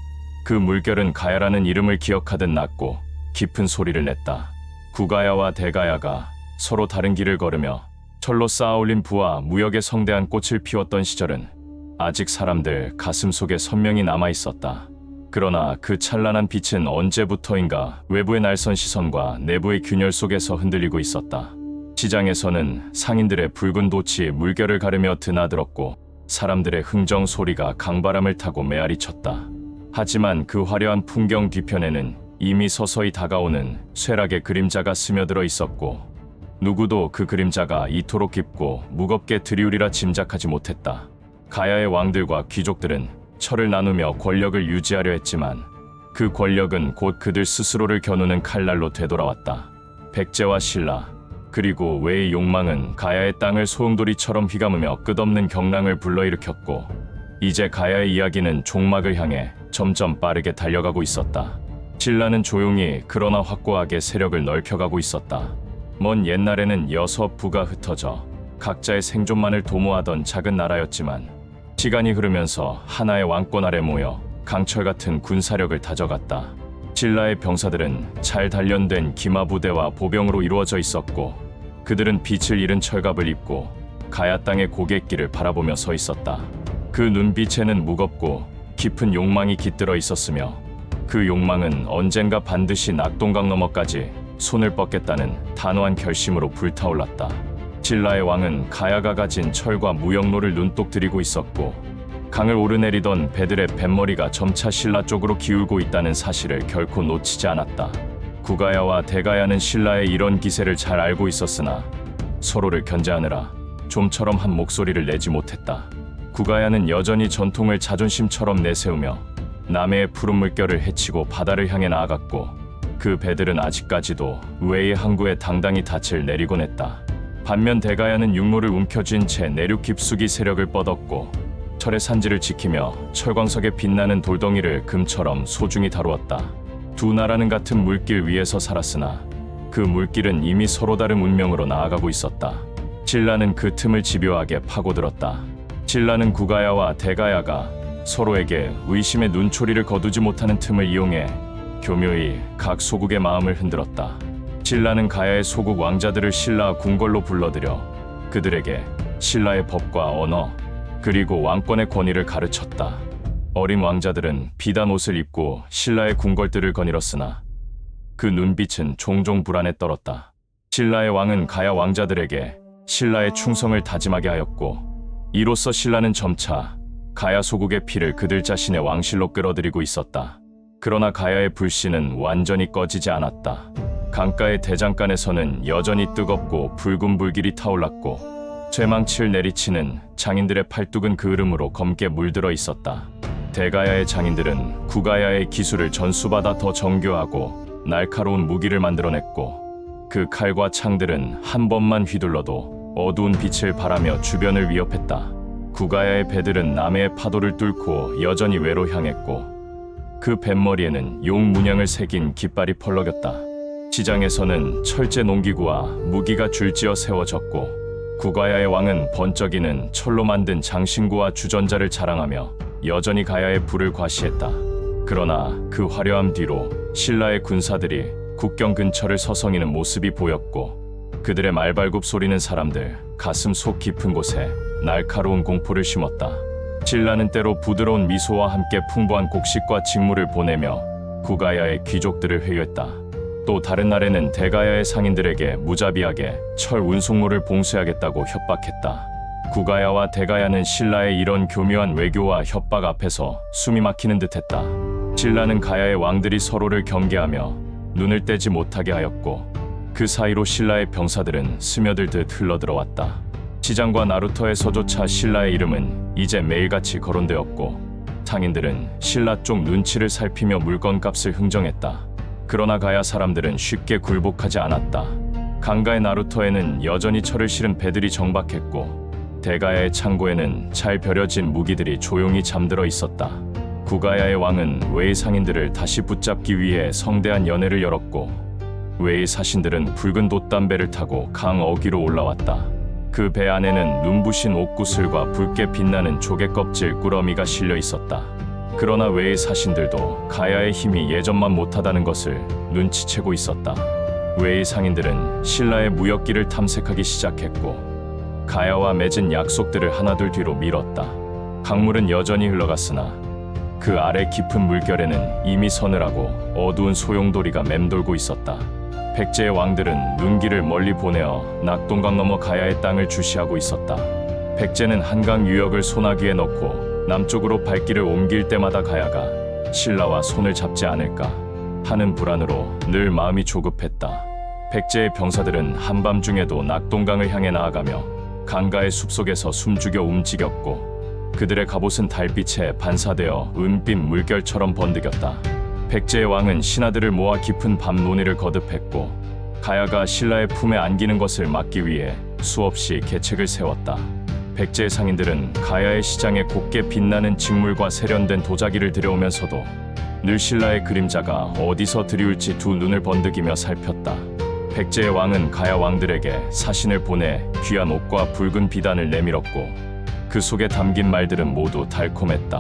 그 물결은 가야라는 이름을 기억하듯 낮고 깊은 소리를 냈다. 구가야와 대가야가 서로 다른 길을 걸으며 철로 쌓아올린 부와 무역의 성대한 꽃을 피웠던 시절은 아직 사람들 가슴 속에 선명히 남아있었다. 그러나 그 찬란한 빛은 언제부터인가 외부의 날선 시선과 내부의 균열 속에서 흔들리고 있었다. 시장에서는 상인들의 붉은 돛이 물결을 가르며 드나들었고, 사람들의 흥정 소리가 강바람을 타고 메아리쳤다. 하지만 그 화려한 풍경 뒤편에는 이미 서서히 다가오는 쇠락의 그림자가 스며들어 있었고, 누구도 그 그림자가 이토록 깊고 무겁게 들이우리라 짐작하지 못했다. 가야의 왕들과 귀족들은 철을 나누며 권력을 유지하려 했지만, 그 권력은 곧 그들 스스로를 겨누는 칼날로 되돌아왔다. 백제와 신라, 그리고 외의 욕망은 가야의 땅을 소용돌이처럼 휘감으며 끝없는 경랑을 불러일으켰고, 이제 가야의 이야기는 종막을 향해 점점 빠르게 달려가고 있었다. 신라는 조용히 그러나 확고하게 세력을 넓혀가고 있었다. 먼 옛날에는 여섯 부가 흩어져 각자의 생존만을 도모하던 작은 나라였지만, 시간이 흐르면서 하나의 왕권 아래 모여 강철 같은 군사력을 다져갔다. 신라의 병사들은 잘 단련된 기마 부대와 보병으로 이루어져 있었고, 그들은 빛을 잃은 철갑을 입고 가야 땅의 고갯길을 바라보며 서 있었다. 그 눈빛에는 무겁고 깊은 욕망이 깃들어 있었으며, 그 욕망은 언젠가 반드시 낙동강 너머까지 손을 뻗겠다는 단호한 결심으로 불타올랐다. 신라의 왕은 가야가 가진 철과 무역로를 눈독 들이고 있었고, 강을 오르내리던 배들의 뱃머리가 점차 신라 쪽으로 기울고 있다는 사실을 결코 놓치지 않았다. 구가야와 대가야는 신라의 이런 기세를 잘 알고 있었으나 서로를 견제하느라 좀처럼 한 목소리를 내지 못했다. 구가야는 여전히 전통을 자존심처럼 내세우며 남해의 푸른 물결을 헤치고 바다를 향해 나아갔고, 그 배들은 아직까지도 외의 항구에 당당히 닻을 내리곤 했다. 반면 대가야는 육로를 움켜쥔 채 내륙 깊숙이 세력을 뻗었고, 철의 산지를 지키며 철광석에 빛나는 돌덩이를 금처럼 소중히 다루었다. 두 나라는 같은 물길 위에서 살았으나 그 물길은 이미 서로 다른 운명으로 나아가고 있었다. 신라는 그 틈을 집요하게 파고들었다. 신라는 구가야와 대가야가 서로에게 의심의 눈초리를 거두지 못하는 틈을 이용해 교묘히 각 소국의 마음을 흔들었다. 신라는 가야의 소국 왕자들을 신라 궁궐로 불러들여 그들에게 신라의 법과 언어, 그리고 왕권의 권위를 가르쳤다. 어린 왕자들은 비단 옷을 입고 신라의 궁궐들을 거닐었으나 그 눈빛은 종종 불안에 떨었다. 신라의 왕은 가야 왕자들에게 신라의 충성을 다짐하게 하였고, 이로써 신라는 점차 가야 소국의 피를 그들 자신의 왕실로 끌어들이고 있었다. 그러나 가야의 불씨는 완전히 꺼지지 않았다. 강가의 대장간에서는 여전히 뜨겁고 붉은 불길이 타올랐고 쇠망치를 내리치는 장인들의 팔뚝은 그 흐름으로 검게 물들어 있었다. 대가야의 장인들은 구가야의 기술을 전수받아 더 정교하고 날카로운 무기를 만들어냈고 그 칼과 창들은 한 번만 휘둘러도 어두운 빛을 발하며 주변을 위협했다. 구가야의 배들은 남해의 파도를 뚫고 여전히 외로 향했고 그 뱃머리에는 용 문양을 새긴 깃발이 펄럭였다. 시장에서는 철제 농기구와 무기가 줄지어 세워졌고 구가야의 왕은 번쩍이는 철로 만든 장신구와 주전자를 자랑하며 여전히 가야의 부를 과시했다. 그러나 그 화려함 뒤로 신라의 군사들이 국경 근처를 서성이는 모습이 보였고 그들의 말발굽 소리는 사람들 가슴 속 깊은 곳에 날카로운 공포를 심었다. 신라는 때로 부드러운 미소와 함께 풍부한 곡식과 직무를 보내며 구가야의 귀족들을 회유했다. 또 다른 날에는 대가야의 상인들에게 무자비하게 철 운송로를 봉쇄하겠다고 협박했다. 구가야와 대가야는 신라의 이런 교묘한 외교와 협박 앞에서 숨이 막히는 듯했다. 신라는 가야의 왕들이 서로를 경계하며 눈을 떼지 못하게 하였고 그 사이로 신라의 병사들은 스며들듯 흘러들어왔다. 시장과 나루터에서조차 신라의 이름은 이제 매일같이 거론되었고 상인들은 신라 쪽 눈치를 살피며 물건값을 흥정했다. 그러나 가야 사람들은 쉽게 굴복하지 않았다. 강가의 나루터에는 여전히 철을 실은 배들이 정박했고 대가야의 창고에는 잘 벼려진 무기들이 조용히 잠들어 있었다. 구가야의 왕은 웨이 상인들을 다시 붙잡기 위해 성대한 연회를 열었고 웨이 사신들은 붉은 돛담배를 타고 강 어귀로 올라왔다. 그 배 안에는 눈부신 옥구슬과 붉게 빛나는 조개껍질 꾸러미가 실려 있었다. 그러나 웨이 사신들도 가야의 힘이 예전만 못하다는 것을 눈치채고 있었다. 웨이 상인들은 신라의 무역기를 탐색하기 시작했고 가야와 맺은 약속들을 하나둘 뒤로 미뤘다. 강물은 여전히 흘러갔으나 그 아래 깊은 물결에는 이미 서늘하고 어두운 소용돌이가 맴돌고 있었다. 백제의 왕들은 눈길을 멀리 보내어 낙동강 너머 가야의 땅을 주시하고 있었다. 백제는 한강 유역을 소나기에 넣고 남쪽으로 발길을 옮길 때마다 가야가 신라와 손을 잡지 않을까 하는 불안으로 늘 마음이 조급했다. 백제의 병사들은 한밤중에도 낙동강을 향해 나아가며 강가의 숲속에서 숨죽여 움직였고 그들의 갑옷은 달빛에 반사되어 은빛 물결처럼 번득였다. 백제의 왕은 신하들을 모아 깊은 밤 논의를 거듭했고 가야가 신라의 품에 안기는 것을 막기 위해 수없이 계책을 세웠다. 백제의 상인들은 가야의 시장에 곱게 빛나는 직물과 세련된 도자기를 들여오면서도 늘 신라의 그림자가 어디서 드리울지 두 눈을 번득이며 살폈다. 백제의 왕은 가야 왕들에게 사신을 보내 귀한 옷과 붉은 비단을 내밀었고 그 속에 담긴 말들은 모두 달콤했다.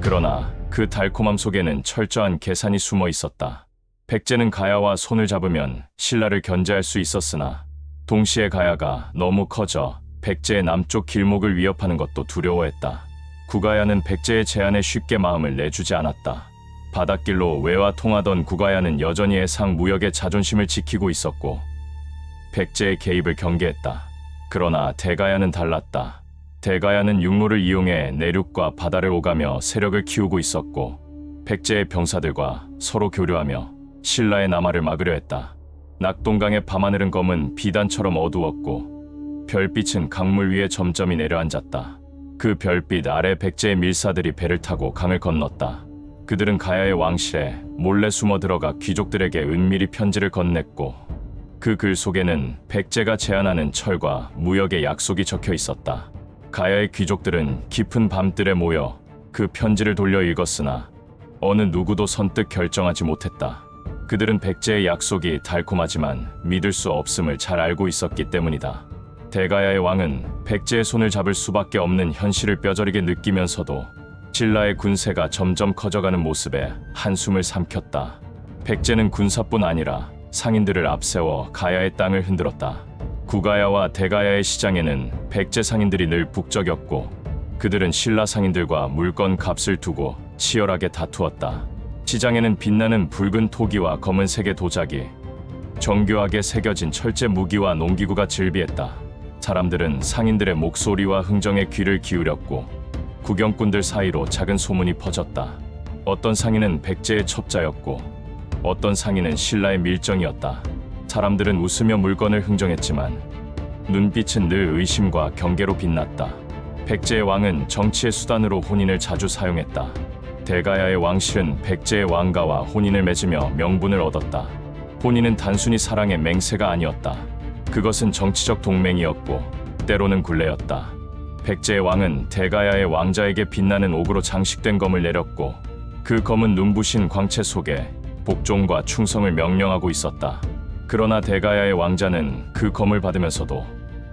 그러나 그 달콤함 속에는 철저한 계산이 숨어 있었다. 백제는 가야와 손을 잡으면 신라를 견제할 수 있었으나 동시에 가야가 너무 커져 백제의 남쪽 길목을 위협하는 것도 두려워했다. 구가야는 백제의 제안에 쉽게 마음을 내주지 않았다. 바닷길로 외와 통하던 구가야는 여전히 해상 무역의 자존심을 지키고 있었고 백제의 개입을 경계했다. 그러나 대가야는 달랐다. 대가야는 육로를 이용해 내륙과 바다를 오가며 세력을 키우고 있었고 백제의 병사들과 서로 교류하며 신라의 남하를 막으려 했다. 낙동강의 밤하늘은 검은 비단처럼 어두웠고 별빛은 강물 위에 점점이 내려앉았다. 그 별빛 아래 백제의 밀사들이 배를 타고 강을 건넜다. 그들은 가야의 왕실에 몰래 숨어 들어가 귀족들에게 은밀히 편지를 건넸고 그 글 속에는 백제가 제안하는 철과 무역의 약속이 적혀 있었다. 가야의 귀족들은 깊은 밤들에 모여 그 편지를 돌려 읽었으나 어느 누구도 선뜻 결정하지 못했다. 그들은 백제의 약속이 달콤하지만 믿을 수 없음을 잘 알고 있었기 때문이다. 대가야의 왕은 백제의 손을 잡을 수밖에 없는 현실을 뼈저리게 느끼면서도 신라의 군세가 점점 커져가는 모습에 한숨을 삼켰다. 백제는 군사뿐 아니라 상인들을 앞세워 가야의 땅을 흔들었다. 구가야와 대가야의 시장에는 백제 상인들이 늘 북적였고 그들은 신라 상인들과 물건 값을 두고 치열하게 다투었다. 시장에는 빛나는 붉은 토기와 검은색의 도자기, 정교하게 새겨진 철제 무기와 농기구가 즐비했다. 사람들은 상인들의 목소리와 흥정에 귀를 기울였고 구경꾼들 사이로 작은 소문이 퍼졌다. 어떤 상인은 백제의 첩자였고 어떤 상인은 신라의 밀정이었다. 사람들은 웃으며 물건을 흥정했지만 눈빛은 늘 의심과 경계로 빛났다. 백제의 왕은 정치의 수단으로 혼인을 자주 사용했다. 대가야의 왕실은 백제의 왕가와 혼인을 맺으며 명분을 얻었다. 혼인은 단순히 사랑의 맹세가 아니었다. 그것은 정치적 동맹이었고 때로는 굴레였다. 백제의 왕은 대가야의 왕자에게 빛나는 옥으로 장식된 검을 내렸고 그 검은 눈부신 광채 속에 복종과 충성을 명령하고 있었다. 그러나 대가야의 왕자는 그 검을 받으면서도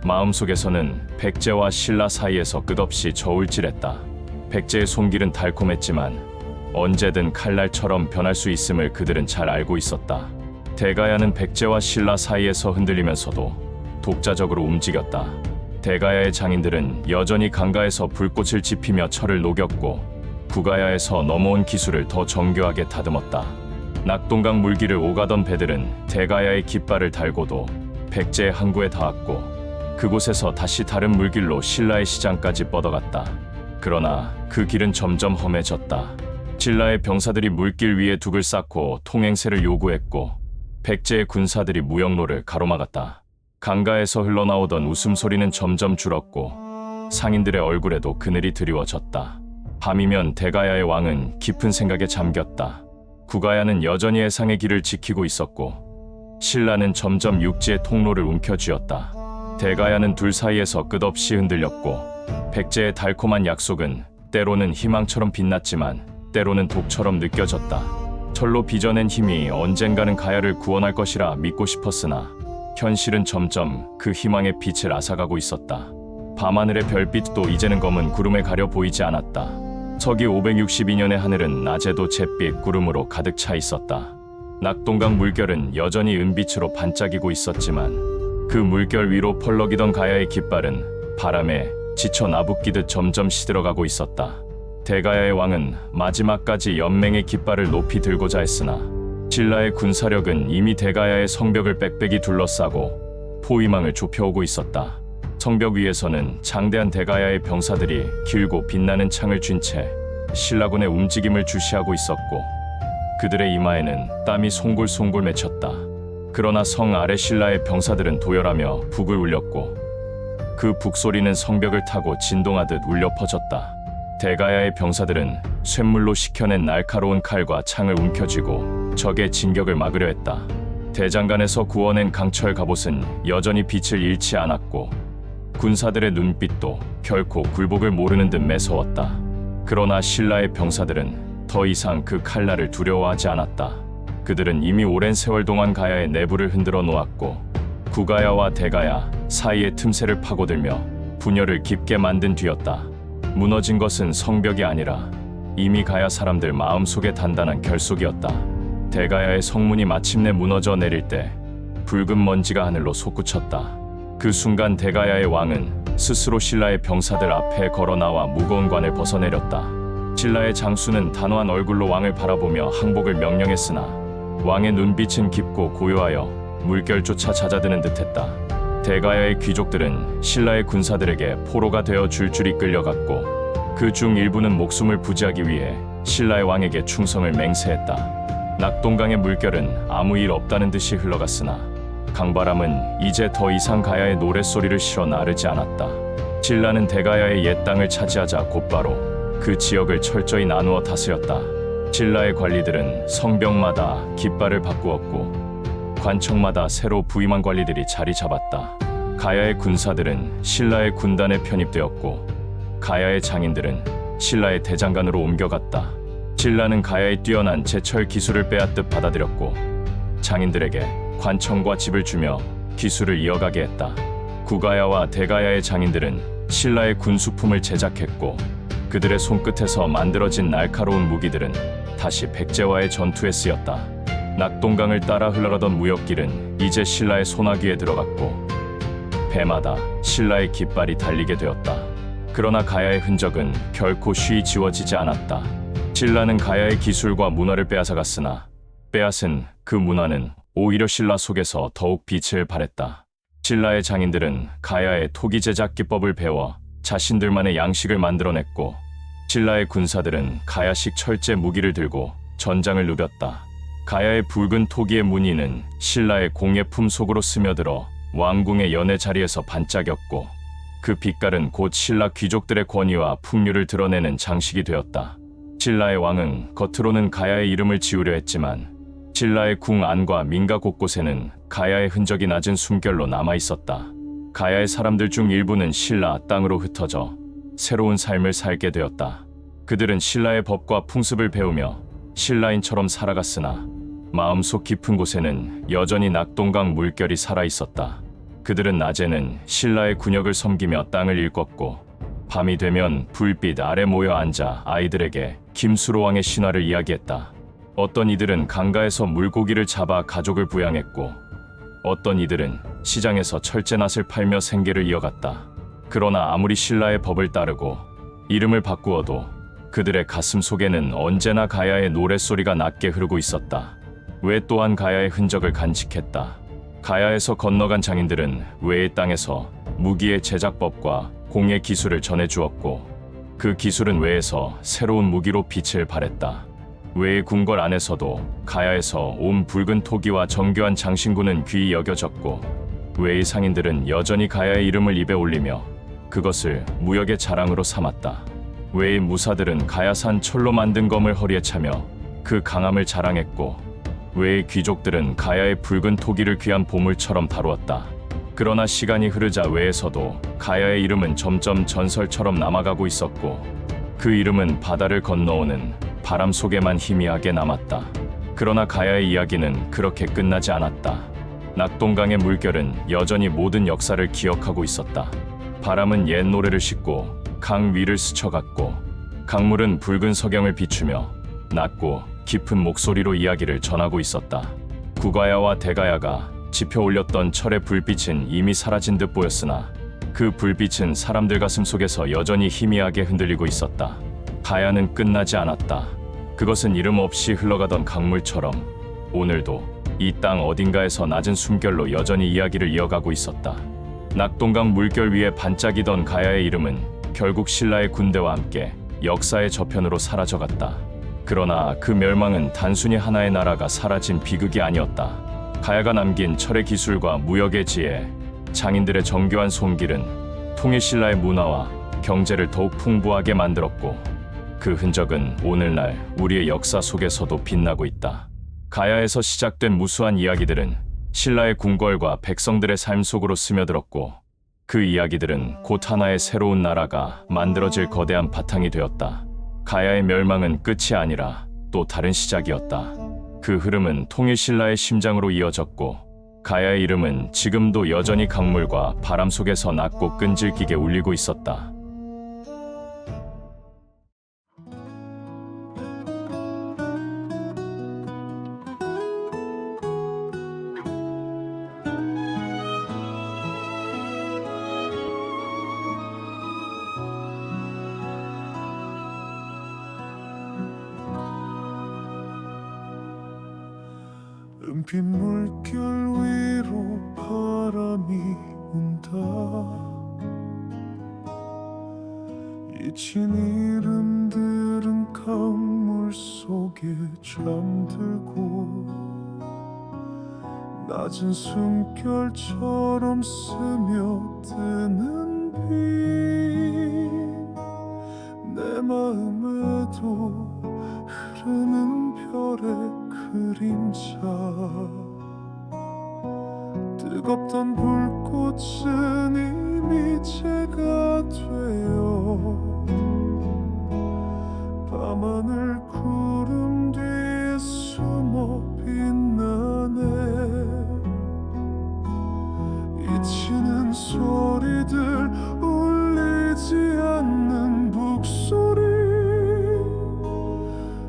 마음속에서는 백제와 신라 사이에서 끝없이 저울질했다. 백제의 손길은 달콤했지만 언제든 칼날처럼 변할 수 있음을 그들은 잘 알고 있었다. 대가야는 백제와 신라 사이에서 흔들리면서도 독자적으로 움직였다. 대가야의 장인들은 여전히 강가에서 불꽃을 지피며 철을 녹였고 구가야에서 넘어온 기술을 더 정교하게 다듬었다. 낙동강 물길을 오가던 배들은 대가야의 깃발을 달고도 백제의 항구에 닿았고 그곳에서 다시 다른 물길로 신라의 시장까지 뻗어갔다. 그러나 그 길은 점점 험해졌다. 신라의 병사들이 물길 위에 둑을 쌓고 통행세를 요구했고 백제의 군사들이 무역로를 가로막았다. 강가에서 흘러나오던 웃음소리는 점점 줄었고 상인들의 얼굴에도 그늘이 드리워졌다. 밤이면 대가야의 왕은 깊은 생각에 잠겼다. 구가야는 여전히 해상의 길을 지키고 있었고 신라는 점점 육지의 통로를 움켜쥐었다. 대가야는 둘 사이에서 끝없이 흔들렸고 백제의 달콤한 약속은 때로는 희망처럼 빛났지만 때로는 독처럼 느껴졌다. 철로 빚어낸 힘이 언젠가는 가야를 구원할 것이라 믿고 싶었으나 현실은 점점 그 희망의 빛을 앗아가고 있었다. 밤하늘의 별빛도 이제는 검은 구름에 가려 보이지 않았다. 서기 562년의 하늘은 낮에도 잿빛 구름으로 가득 차 있었다. 낙동강 물결은 여전히 은빛으로 반짝이고 있었지만 그 물결 위로 펄럭이던 가야의 깃발은 바람에 지쳐 나부끼듯 점점 시들어가고 있었다. 대가야의 왕은 마지막까지 연맹의 깃발을 높이 들고자 했으나 신라의 군사력은 이미 대가야의 성벽을 빽빽이 둘러싸고 포위망을 좁혀오고 있었다. 성벽 위에서는 장대한 대가야의 병사들이 길고 빛나는 창을 쥔 채 신라군의 움직임을 주시하고 있었고 그들의 이마에는 땀이 송골송골 맺혔다. 그러나 성 아래 신라의 병사들은 도열하며 북을 울렸고 그 북소리는 성벽을 타고 진동하듯 울려 퍼졌다. 대가야의 병사들은 쇳물로 식혀낸 날카로운 칼과 창을 움켜쥐고 적의 진격을 막으려 했다. 대장간에서 구워낸 강철 갑옷은 여전히 빛을 잃지 않았고 군사들의 눈빛도 결코 굴복을 모르는 듯 매서웠다. 그러나 신라의 병사들은 더 이상 그 칼날을 두려워하지 않았다. 그들은 이미 오랜 세월 동안 가야의 내부를 흔들어 놓았고 구가야와 대가야 사이의 틈새를 파고들며 분열을 깊게 만든 뒤였다. 무너진 것은 성벽이 아니라 이미 가야 사람들 마음속에 단단한 결속이었다. 대가야의 성문이 마침내 무너져 내릴 때 붉은 먼지가 하늘로 솟구쳤다. 그 순간 대가야의 왕은 스스로 신라의 병사들 앞에 걸어 나와 무거운 관을 벗어내렸다. 신라의 장수는 단호한 얼굴로 왕을 바라보며 항복을 명령했으나 왕의 눈빛은 깊고 고요하여 물결조차 잦아드는 듯했다. 대가야의 귀족들은 신라의 군사들에게 포로가 되어 줄줄이 끌려갔고 그 중 일부는 목숨을 부지하기 위해 신라의 왕에게 충성을 맹세했다. 낙동강의 물결은 아무 일 없다는 듯이 흘러갔으나 강바람은 이제 더 이상 가야의 노랫소리를 실어 나르지 않았다. 신라는 대가야의 옛 땅을 차지하자 곧바로 그 지역을 철저히 나누어 다스렸다. 신라의 관리들은 성벽마다 깃발을 바꾸었고 관청마다 새로 부임한 관리들이 자리 잡았다. 가야의 군사들은 신라의 군단에 편입되었고 가야의 장인들은 신라의 대장간으로 옮겨갔다. 신라는 가야의 뛰어난 제철 기술을 빼앗듯 받아들였고 장인들에게 관청과 집을 주며 기술을 이어가게 했다. 구가야와 대가야의 장인들은 신라의 군수품을 제작했고 그들의 손끝에서 만들어진 날카로운 무기들은 다시 백제와의 전투에 쓰였다. 낙동강을 따라 흘러가던 무역길은 이제 신라의 소나기에 들어갔고 배마다 신라의 깃발이 달리게 되었다. 그러나 가야의 흔적은 결코 쉬이 지워지지 않았다. 신라는 가야의 기술과 문화를 빼앗아갔으나 빼앗은 그 문화는 오히려 신라 속에서 더욱 빛을 발했다. 신라의 장인들은 가야의 토기 제작 기법을 배워 자신들만의 양식을 만들어냈고 신라의 군사들은 가야식 철제 무기를 들고 전장을 누볐다. 가야의 붉은 토기의 무늬는 신라의 공예 품속으로 스며들어 왕궁의 연회 자리에서 반짝였고 그 빛깔은 곧 신라 귀족들의 권위와 풍류를 드러내는 장식이 되었다. 신라의 왕은 겉으로는 가야의 이름을 지우려 했지만 신라의 궁 안과 민가 곳곳에는 가야의 흔적이 낮은 숨결로 남아 있었다. 가야의 사람들 중 일부는 신라 땅으로 흩어져 새로운 삶을 살게 되었다. 그들은 신라의 법과 풍습을 배우며 신라인처럼 살아갔으나 마음속 깊은 곳에는 여전히 낙동강 물결이 살아 있었다. 그들은 낮에는 신라의 군역을 섬기며 땅을 일궜고 밤이 되면 불빛 아래 모여 앉아 아이들에게 김수로왕의 신화를 이야기했다. 어떤 이들은 강가에서 물고기를 잡아 가족을 부양했고 어떤 이들은 시장에서 철제낫을 팔며 생계를 이어갔다. 그러나 아무리 신라의 법을 따르고 이름을 바꾸어도 그들의 가슴 속에는 언제나 가야의 노랫소리가 낮게 흐르고 있었다. 외 또한 가야의 흔적을 간직했다. 가야에서 건너간 장인들은 외의 땅에서 무기의 제작법과 공예 기술을 전해주었고 그 기술은 외에서 새로운 무기로 빛을 발했다. 외의 궁궐 안에서도 가야에서 온 붉은 토기와 정교한 장신구는 귀히 여겨졌고 외의 상인들은 여전히 가야의 이름을 입에 올리며 그것을 무역의 자랑으로 삼았다. 외의 무사들은 가야산 철로 만든 검을 허리에 차며 그 강함을 자랑했고 외의 귀족들은 가야의 붉은 토기를 귀한 보물처럼 다루었다. 그러나 시간이 흐르자 외에서도 가야의 이름은 점점 전설처럼 남아가고 있었고 그 이름은 바다를 건너오는 바람 속에만 희미하게 남았다. 그러나 가야의 이야기는 그렇게 끝나지 않았다. 낙동강의 물결은 여전히 모든 역사를 기억하고 있었다. 바람은 옛 노래를 싣고 강 위를 스쳐갔고 강물은 붉은 석영을 비추며 낮고 깊은 목소리로 이야기를 전하고 있었다. 구가야와 대가야가 지펴 올렸던 철의 불빛은 이미 사라진 듯 보였으나 그 불빛은 사람들 가슴 속에서 여전히 희미하게 흔들리고 있었다. 가야는 끝나지 않았다. 그것은 이름 없이 흘러가던 강물처럼 오늘도 이 땅 어딘가에서 낮은 숨결로 여전히 이야기를 이어가고 있었다. 낙동강 물결 위에 반짝이던 가야의 이름은 결국 신라의 군대와 함께 역사의 저편으로 사라져갔다. 그러나 그 멸망은 단순히 하나의 나라가 사라진 비극이 아니었다. 가야가 남긴 철의 기술과 무역의 지혜, 장인들의 정교한 손길은 통일신라의 문화와 경제를 더욱 풍부하게 만들었고 그 흔적은 오늘날 우리의 역사 속에서도 빛나고 있다. 가야에서 시작된 무수한 이야기들은 신라의 궁궐과 백성들의 삶 속으로 스며들었고 그 이야기들은 곧 하나의 새로운 나라가 만들어질 거대한 바탕이 되었다. 가야의 멸망은 끝이 아니라 또 다른 시작이었다. 그 흐름은 통일신라의 심장으로 이어졌고 가야의 이름은 지금도 여전히 강물과 바람 속에서 낮고 끈질기게 울리고 있었다. 은빛 물결 위로 바람이 운다. 잊힌 이름들은 강물 속에 잠들고 낮은 숨결처럼 스며드는 빛 내 마음에도 흐르는 별의 그림자 뜨겁던 불꽃은 이미 재가 되어 밤하늘 구름 뒤에 숨어 빛나네. 잊히는 소리들 울리지 않는 북소리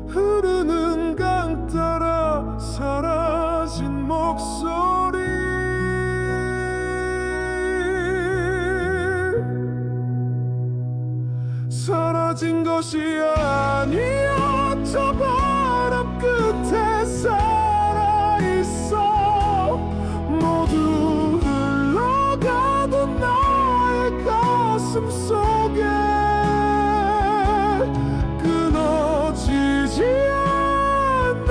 흐르는 강 따라 사라진 목소리 사라진 것이 아니야 저 바람 끝에 살아있어 모두 흘러가던 나의 가슴 속에 끊어지지 않는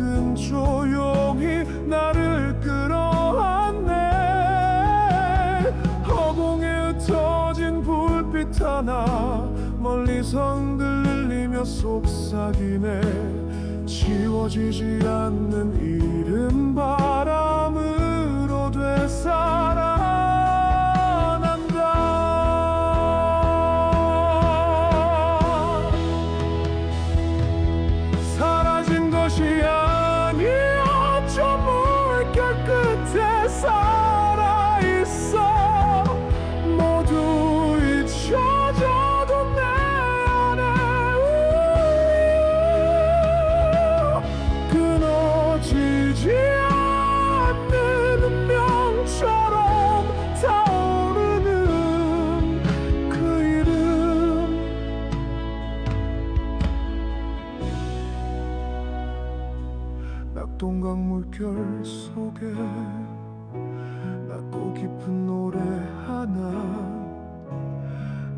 기억은 조용히 나를 끌어안네. 허공에 흩어진 불빛 하나 멀리서 흔들리며 속삭이네. 지워지지 않는 이름 바람으로 되살아난다. 사라진 것이 아니야. 저 물결 끝에 살아있어. 모두 잊혀져도 내 안에 끊어지지 않는 운명처럼 타오르는 그 이름. 낙동강 물결 속에 낮고 깊은 노래 하나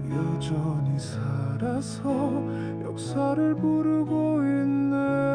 여전히 살아서 역사를 부르고 있네.